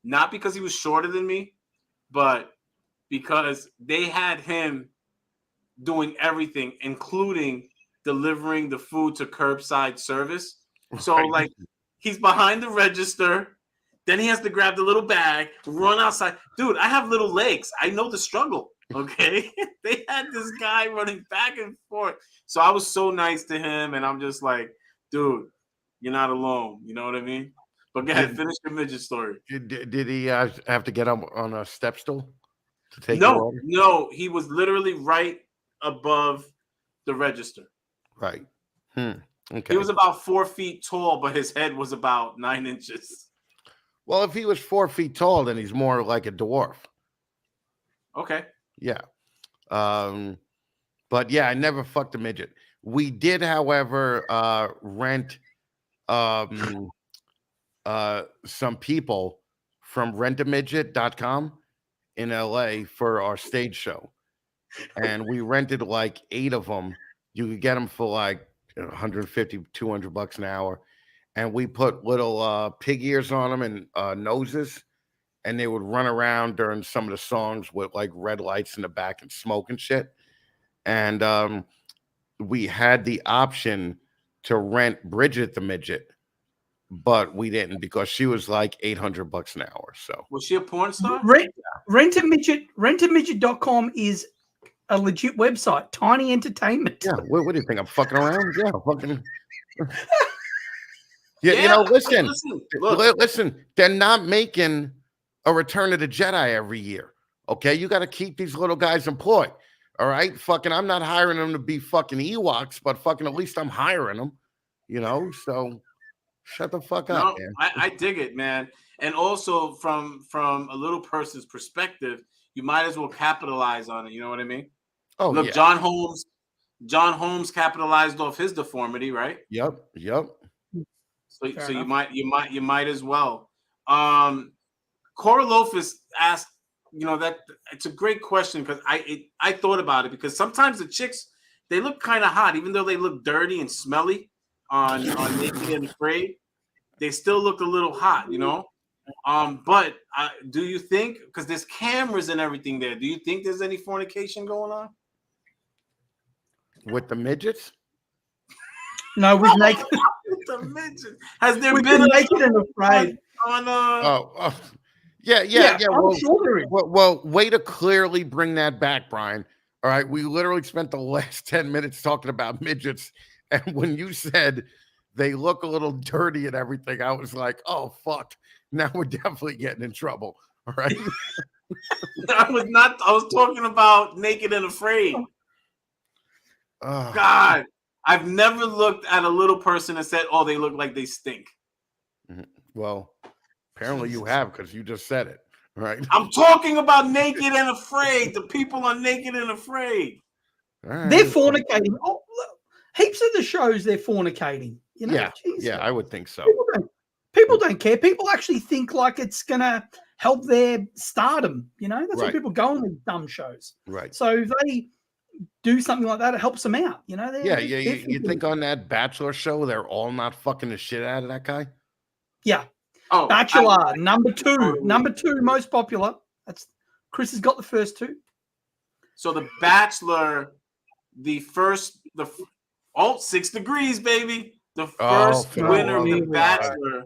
Not because he was shorter than me, but because they had him doing everything, including delivering the food to curbside service. So like he's behind the register, then he has to grab the little bag, run outside. Dude, I have little legs. I know the struggle. Okay. They had this guy running back and forth. So I was so nice to him, and I'm just like, dude, you're not alone. You know what I mean? But go ahead, finish your midget story. Did he have to get up on a step stool to take your order? No, he was literally right above the register. Right. Okay. He was about 4 feet tall, but his head was about 9 inches. Well, if he was 4 feet tall, then he's more like a dwarf. Okay. Yeah. But yeah, I never fucked a midget. We did, however, rent some people from rentamidget.com in LA for our stage show. And we rented like 8 of them. You could get them for like 150, 200 bucks an hour. And we put little pig ears on them and noses. And they would run around during some of the songs with like red lights in the back and smoke and shit. And we had the option to rent Bridget the midget, but we didn't because she was like $800 an hour. So Was she a porn star? Rentamidget.com is a legit website. Tiny entertainment. yeah, what do you think? I'm fucking around? Yeah, fucking. Yeah, listen, look. listen. They're not making a Return of the Jedi every year. Okay, you got to keep these little guys employed. All right, fucking. I'm not hiring them to be fucking Ewoks, but fucking at least I'm hiring them. So shut the fuck up, man. I dig it, man. And also from a little person's perspective, you might as well capitalize on it. You know what I mean? Oh, look, yeah. John Holmes capitalized off his deformity, right? Yep. So you might as well. Korolofis asked, that it's a great question because I thought about it because sometimes the chicks, they look kind of hot, even though they look dirty and smelly on Naked and Afraid, they still look a little hot, But do you think, because there's cameras and everything there, do you think there's any fornication going on with the midgets? No, with Naked. The midgets. Has there been a Naked and Afraid on Yeah. Well, way to clearly bring that back, Brian. All right, we literally spent the last 10 minutes talking about midgets, and when you said they look a little dirty and everything, I was like, oh fuck, now we're definitely getting in trouble. All right. I was talking about Naked and Afraid. God, I've never looked at a little person and said, oh, they look like they stink. Well, apparently you have, because you just said it, right? I'm talking about Naked and Afraid. The people on Naked and Afraid. Right. They're fornicating. Oh, look, heaps of the shows they're fornicating. Yeah, I would think so. People don't care. People actually think like it's gonna help their stardom. That's why people go on these dumb shows. Right. So if they do something like that, it helps them out. You think on that Bachelor show, they're all not fucking the shit out of that guy? Yeah. Oh, Bachelor, number two most popular. That's Chris has got the first two. So the Bachelor, 6 degrees, baby. The first winner of the Bachelor,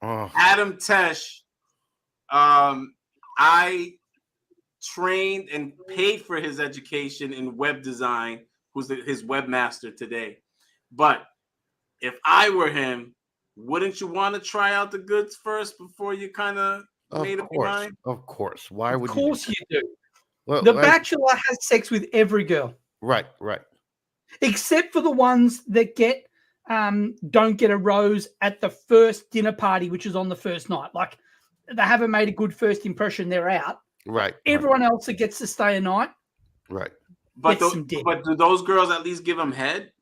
Adam Tesh. I trained and paid for his education in web design, who's his webmaster today. But if I were him, wouldn't you want to try out the goods first before you kind of made up your mind? Of course. Why would you? Of course you do. Well, the Bachelor has sex with every girl. Right. Except for the ones that don't get a rose at the first dinner party, which is on the first night. Like they haven't made a good first impression, they're out. Right. Everyone else that gets to stay a night. Right. But do those girls at least give them head?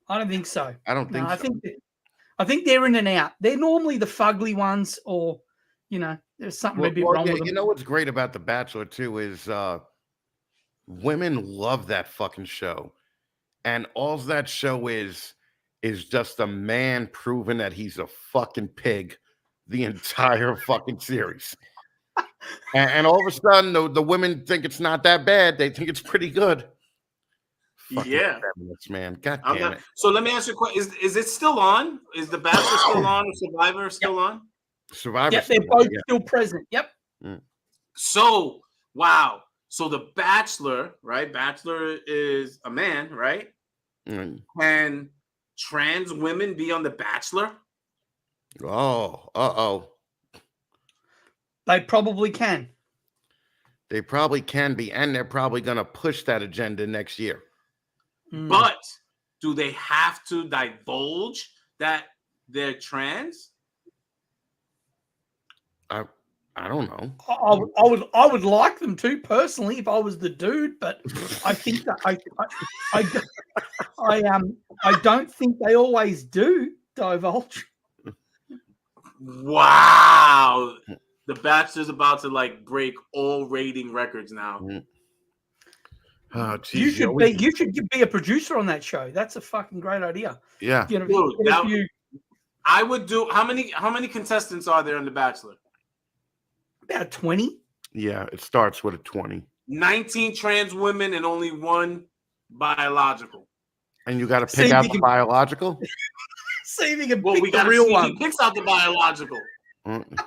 I don't think so. I don't think so. I think they're in and out. They're normally the fugly ones, or there's something a bit wrong with them. You know what's great about The Bachelor too is women love that fucking show, and all that show is just a man proving that he's a fucking pig the entire fucking series. And all of a sudden, the women think it's not that bad. They think it's pretty good. Fucking feminists, man. God damn it. So let me ask you a question. Is it still on? Is The Bachelor still on? Or Survivor still on? Survivor. Yep, they're both still present. Yep. So, wow. So The Bachelor, right? Bachelor is a man, right? Can trans women be on The Bachelor? Oh, They probably can. They probably can be, and they're probably going to push that agenda next year. But do they have to divulge that they're trans? I don't know. I would like them to personally if I was the dude, but I think that I don't think they always do divulge. Wow. The Bachelor's about to break all rating records now. Oh, geez, you should be a producer on that show. That's a fucking great idea. Yeah. I would do. How many contestants are there on The Bachelor? About 20. Yeah, it starts with a 20. 19 trans women and only one biological. And you got to See pick if out you the can- biological. See if you can Well, pick we the got to real see if one. he picks out the biological. Mm.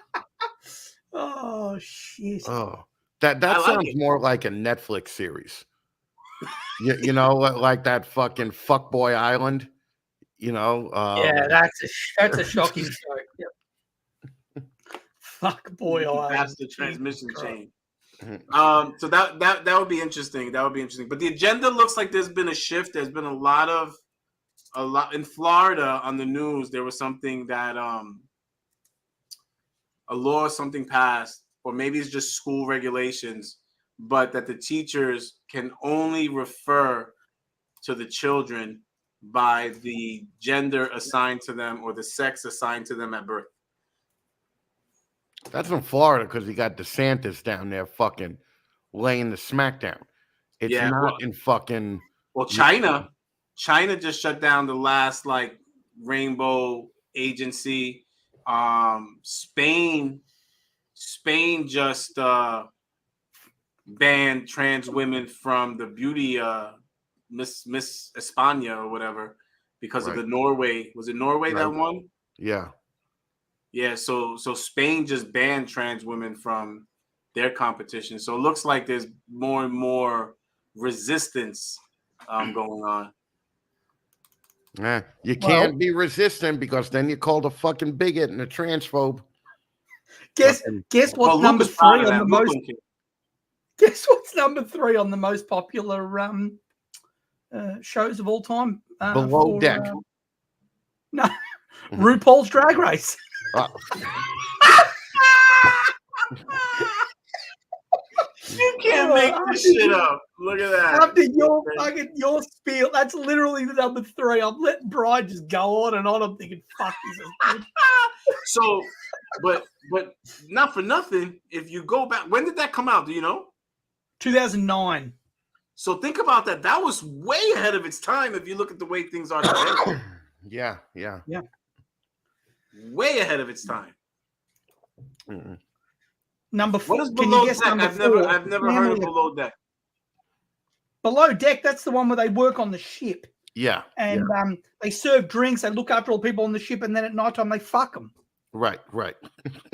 Oh shit! Oh, I that like sounds it. more like a Netflix series. You know, like that fucking Fuckboy Island. You know, Yeah, that's a shocking show. Yep. Fuck boy, That's Island. the Jesus transmission Christ. chain. So that would be interesting. That would be interesting. But the agenda looks like there's been a shift. There's been a lot in Florida on the news. There was something that a law, something passed, or maybe it's just school regulations, but that the teachers can only refer to the children by the gender assigned to them or the sex assigned to them at birth. that's in Florida because you got DeSantis down there fucking laying the smackdown. It's Yeah, not well- in fucking. Well, China just shut down the last like rainbow agency. Spain just banned trans women from the beauty Miss España or whatever because of Right. the Norway. Was it Norway that Right. won? Yeah. Yeah, so Spain just banned trans women from their competition. So it looks like there's more and more resistance going on. Yeah. You Well- can't be resistant because then you're called a fucking bigot and a transphobe. Guess Fucking- what's Well, number Luke is proud 3 of on that. the Luke most? don't care. Guess what's number 3 on the most popular shows of all time? Below Deck. No, RuPaul's Drag Race. Uh, You can't make this shit up. Look at that. After your spiel, that's literally the number 3. I'm letting Brian just go on and on. I'm thinking, fuck, this is good. So, but not for nothing. If you go back, when did that come out? Do you know? 2009. So think about that. That was way ahead of its time. If you look at the way things are today, yeah. way ahead of its time. Mm-mm. Number 4. What is Can Below you guess Deck? number I've 4? never heard of Below Deck. Below Deck, that's the one where they work on the ship. Yeah. And they serve drinks, they look after all the people on the ship, and then at nighttime they fuck them. Right.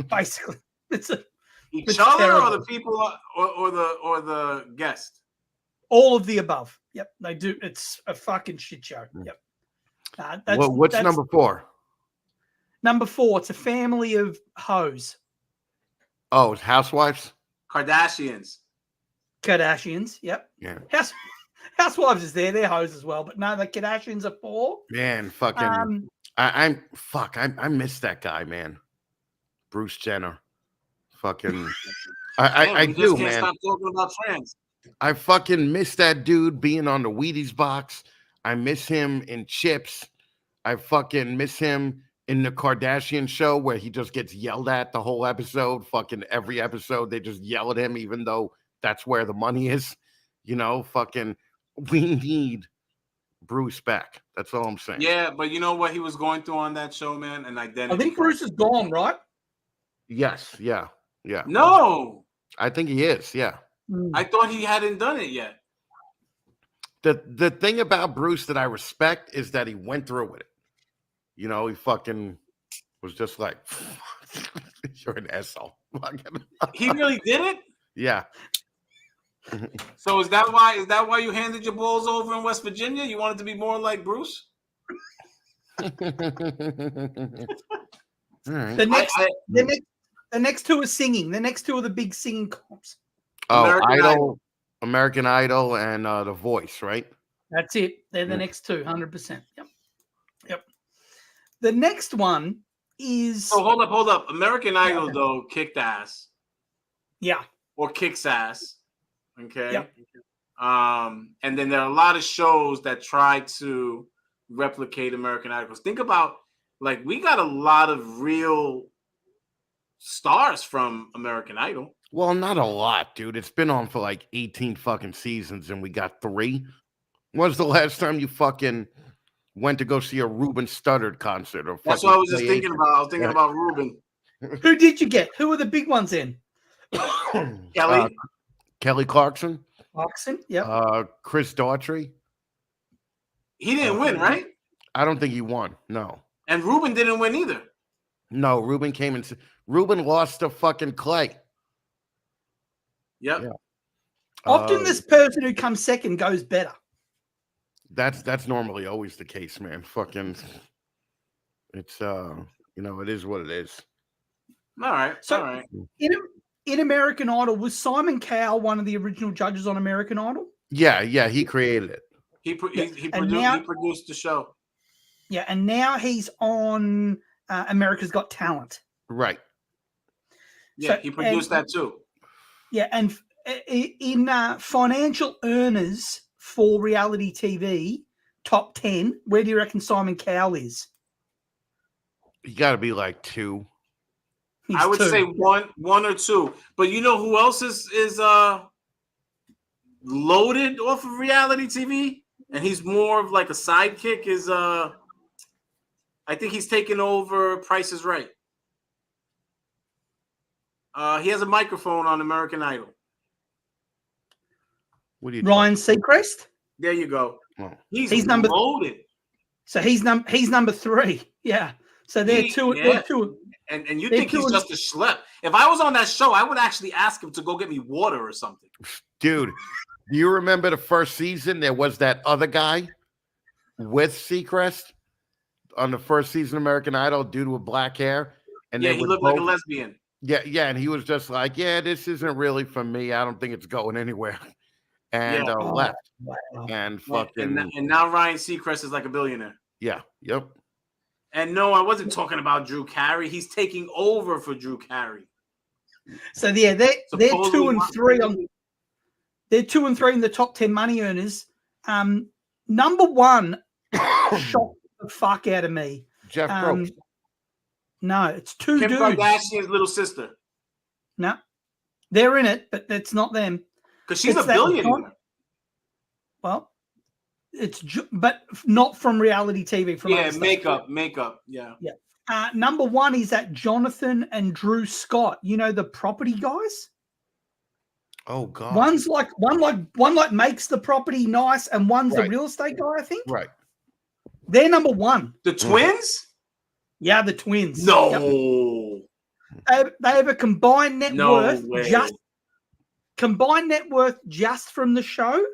Basically, it's Each other or terrible. the people or the guest? all of the above. Yep, they do. It's a fucking shit show. Yep. What's that's number 4? Number 4. It's a family of hoes. Oh, it's Housewives. Kardashians. Kardashians. Yep. Yeah. Housewives is there. They're hoes as well. But no, the Kardashians are 4. Man, fucking. I miss that guy, man. Bruce Jenner. Fucking. I We do, just can't man. stop talking about trans. I fucking miss that dude being on the Wheaties box. I miss him in Chips. I fucking miss him in the Kardashian show where he just gets yelled at the whole episode. Fucking every episode, they just yell at him, even though that's where the money is. You know, fucking, we need Bruce back. That's all I'm saying. Yeah, but you know what he was going through on that show, man? An identity. I think Bruce is gone, right? Yes. Yeah. No, I think he is. Yeah. I thought he hadn't done it yet. The thing about Bruce that I respect is that he went through with it. You know, he fucking was just like, you're an asshole. He really did it. Yeah. So is that why you handed your balls over in West Virginia? You wanted to be more like Bruce? All right. The next 2 are singing. The next 2 are the big singing comps. Oh, American American Idol, and The Voice, right? That's it. They're the Yeah. next 2, 100%. Yep. The next one is Oh, hold up. American Idol though kicked ass yeah. or kicks ass. Okay. Yep. And then there are a lot of shows that try to replicate American Idol. Think about like we got a lot of real stars from American Idol. Well, not a lot, dude. It's been on for like 18 fucking seasons, and we got 3. When was the last time you fucking went to go see a Ruben Studdard concert? Or That's what I was just thinking about. I was thinking about Ruben. Who did you get? Who were the big ones in? Kelly. Kelly Clarkson. Oxen. Yep. Chris Daughtry. He didn't win, right? I don't think he won. No. And Ruben didn't win either. No, Ruben came in. Ruben lost to fucking Clay. Yep. Yeah. Often this person who comes second goes better. That's normally always the case, man. Fucking, it's it is what it is. All right. So all right. in American Idol, was Simon Cowell one of the original judges on American Idol? Yeah, he created it. He now- produced the show. Yeah, and now he's on America's Got Talent. Right. Yeah, So- he produced that too. Yeah, and in financial earners for reality TV, top 10, where do you reckon Simon Cowell is? You got to be like 2. He's I would 2. say one or two. But you know who else is loaded off of reality TV? And he's more of like a sidekick is I think he's taken over Price is Right. He has a microphone on American Idol. What do you Ryan Seacrest. There you go. Oh. He's number- loaded. So he's number 3. Yeah. So they're two. Yeah. They're two. And you They're think he's doing- just a schlep. If I was on that show, I would actually ask him to go get me water or something. Dude, do you remember the first season? There was that other guy with Seacrest on the first season of American Idol, dude with black hair. And Yeah, they he would looked like a both- lesbian. Yeah, and he was just like, yeah, this isn't really for me. I don't think it's going anywhere. And Yeah. left. Wow. And fucking, And now Ryan Seacrest is like a billionaire. yeah, yep. And no, I wasn't talking about Drew Carey. He's taking over for Drew Carey. So yeah, they're 2 and 3 on. Supposedly- They're 2 and 3 in the top 10 money earners. Number 1 shocked the fuck out of me. Jeff Probst. No, it's 2 Kim dudes. Kardashian's little sister. No, they're in it, but it's not them. Because she's It's a that billionaire. con- Well, but not from reality TV. From Yeah, other stuff. makeup. Yeah. Number 1 is that Jonathan and Drew Scott. You know, the property guys. Oh God. One makes the property nice, and one's Right. the real estate guy. I think Right. they're number 1. The twins? Yeah, the twins. No. Yep. They have a combined net No worth way. just from the show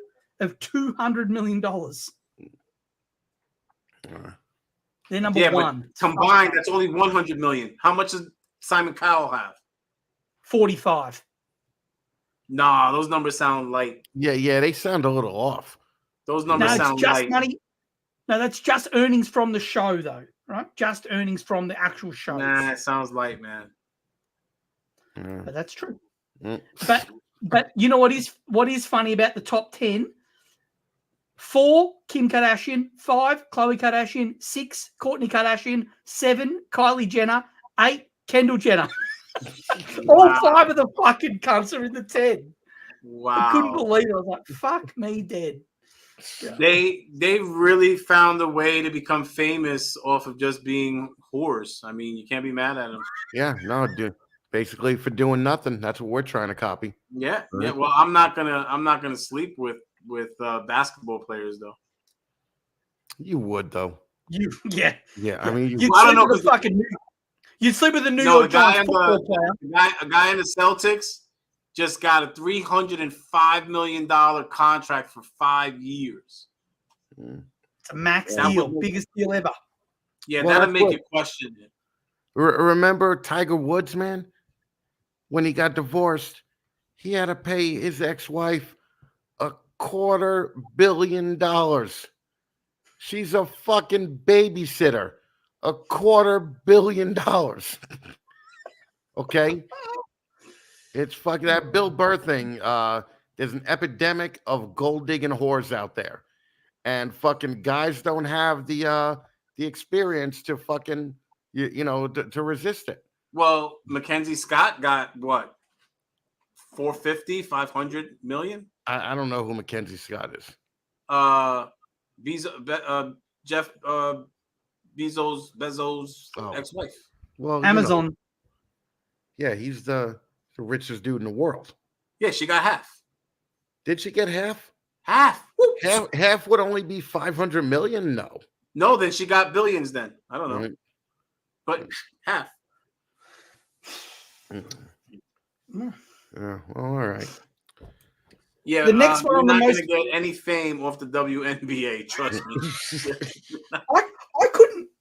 of $200 million. They're number Yeah, but 1. combined, that's only 100 million. How much does Simon Cowell have? 45. Nah, those numbers sound light. Yeah, they sound a little off. Those No, numbers it's sound just light. money. No, that's just earnings from the show, though, right? Just earnings from the actual show. Nah, it sounds light, man. Yeah. But that's true. Mm. But you know what is funny about the top 10? 4, Kim Kardashian. 5, Khloe Kardashian. 6, Kourtney Kardashian. 7, Kylie Jenner. 8, Kendall Jenner. All 5 of the fucking cunts are in the 10. I couldn't Wow. believe it. I was like, fuck me dead. They really found a way to become famous off of just being whores. I mean, you can't be mad at them. Yeah, no, dude. Basically for doing nothing. That's what we're trying to copy. Yeah. Well, I'm not gonna sleep with basketball players though. You would though. Yeah. Yeah, I mean, You'd I don't sleep know, with the fucking you'd sleep with the New No, York the guy Giants in the- football player. A guy in the Celtics just got a $305 million contract for 5 years. It's a max That deal, would- biggest deal ever. Yeah, Well, that'll that's make what- you question it. remember Tiger Woods, man? When he got divorced, he had to pay his ex-wife $250 million. She's a fucking babysitter. $250 million. Okay? It's fucking that Bill Burr thing. There's an epidemic of gold digging whores out there. And fucking guys don't have the experience to fucking to resist it. Well, Mackenzie Scott got what? 450, 500 million? I don't know who Mackenzie Scott is. Jeff Bezos' Oh. ex-wife. Well, you know, Amazon. yeah, he's the richest dude in the world. Yeah, she got half. Did she get half? Half. Half would only be 500 million. No, then she got billions. Then I don't know, Right. but half. Yeah, well, all right. Yeah, The next one you're on the not going most- to get any fame off the WNBA. Trust me.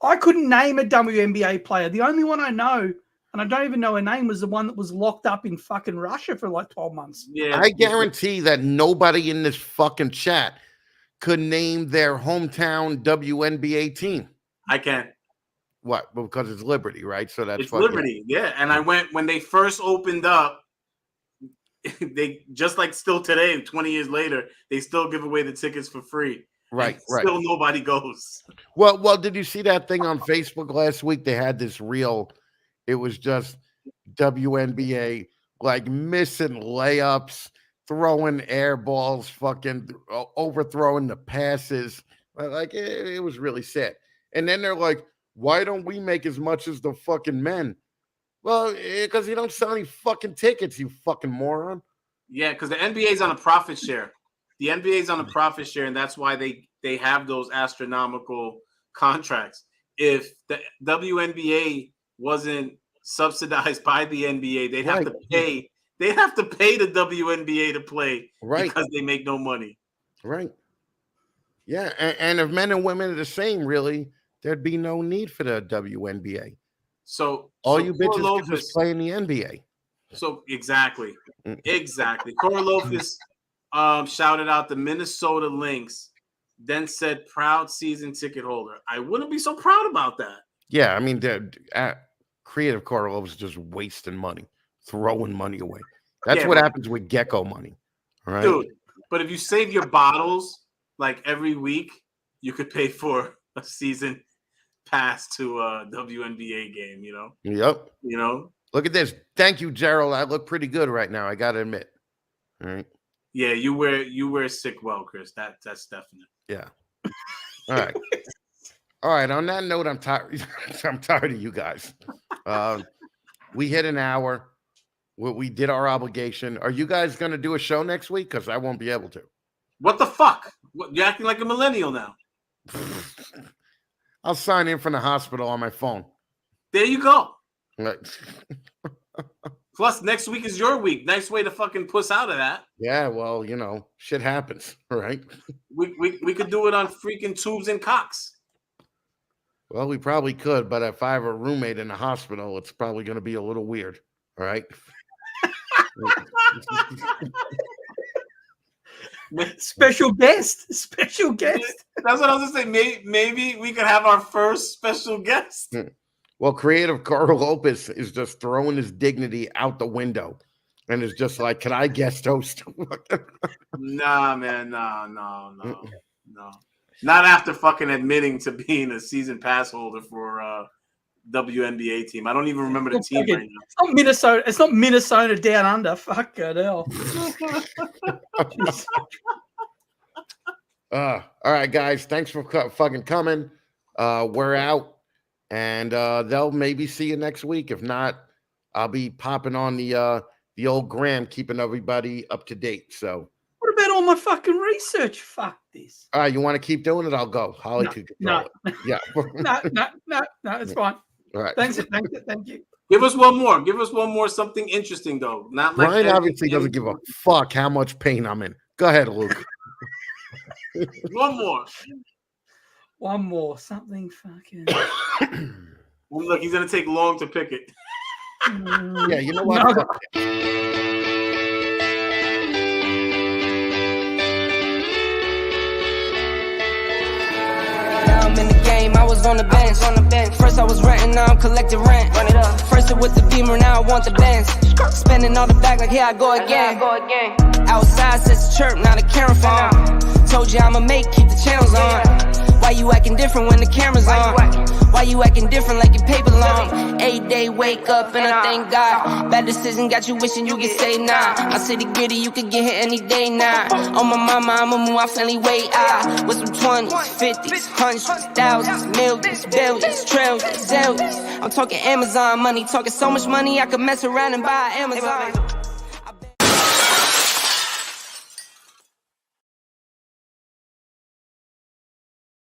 I couldn't name a WNBA player. The only one I know, and I don't even know her name, was the one that was locked up in fucking Russia for like 12 months. Yeah, I guarantee that nobody in this fucking chat could name their hometown WNBA team. I can. What? Because it's Liberty, right? So that's It's Liberty. Yeah, and I went when they first opened up. They just like still today, 20 years later, they still give away the tickets for free. Right. Still nobody goes. Well, did you see that thing on Facebook last week? They had this reel. It was just WNBA like missing layups, throwing air balls, fucking overthrowing the passes. Like it was really sad. And then they're like, why don't we make as much as the fucking men? Well, because you don't sell any fucking tickets, you fucking moron. Yeah, because the NBA is on a profit share. The NBA is on a profit share, and that's why they have those astronomical contracts. If the WNBA wasn't subsidized by the NBA, they'd have to pay. They'd have to pay the WNBA to play, because they make no money. Right. Yeah, and if men and women are the same, really, there'd be no need for the WNBA. So all you bitches can just play in the NBA. So exactly. Cora Lofus shouted out the Minnesota Lynx, then said proud season ticket holder. I wouldn't be so proud about that. Yeah, I mean, creative Cora Lofus is just wasting money, throwing money away. That's what happens with Gecko money. Right? Dude, but if you save your bottles like every week, you could pay for a season pass to a WNBA game, you know? Yep. You know? Look at this. Thank you, Gerald. I look pretty good right now. I got to admit. All right. Yeah, you wear sick well, Chris. That's definite. Yeah. All right. All right. On that note, I'm tired. I'm tired of you guys. We hit an hour. We did our obligation. Are you guys going to do a show next week? Because I won't be able to. What the fuck? You're acting like a millennial now. I'll sign in from the hospital on my phone. There you go. Plus, next week is your week. Nice way to fucking puss out of that. Yeah, well, you know, shit happens, right? We could do it on freaking tubes and cocks. Well, we probably could, but if I have a roommate in the hospital, it's probably going to be a little weird. All right. Special guest. That's what I was gonna say. Maybe we could have our first special guest. Well, creative Carl Lopez is just throwing his dignity out the window, and is just like, "Can I guest host?" Nah, man, no. Not after fucking admitting to being a season pass holder for WNBA team. I don't even remember the team right now. It's not Minnesota. It's not Minnesota down under. Fuck it hell. All right, guys. Thanks for fucking coming. We're out, and they'll maybe see you next week. If not, I'll be popping on the old gram, keeping everybody up to date. So, what about all my fucking research? Fuck this. All right, you want to keep doing it? I'll go. Holly could control it. Yeah. No, it's fine. All right. Thank you. Give us one more. Something interesting though. Not like Brian obviously doesn't give a fuck how much pain I'm in. Go ahead, Luke. One more. Something fucking. Look, he's gonna take long to pick it. Yeah, you know what? No. I'm in the game, I was on the bench. First I was renting, now I'm collecting rent. Run it up. First it with the Beamer, now I want the Benz. Spending all the back like here I go again. Outside says the chirp, now the camera phone. Told you I'ma keep the channels on. Why you acting different when the camera's on? Why you acting different like your paper long? 8 day wake up and I thank God. Bad decision got you wishing you could say nah. My city gritty, you could get hit any day now. On my mama, I'ma move my family way out. With some 20s, 50s, hundreds, thousands, millions, billions, trillions, zillions. I'm talking Amazon money, talking so much money I could mess around and buy Amazon.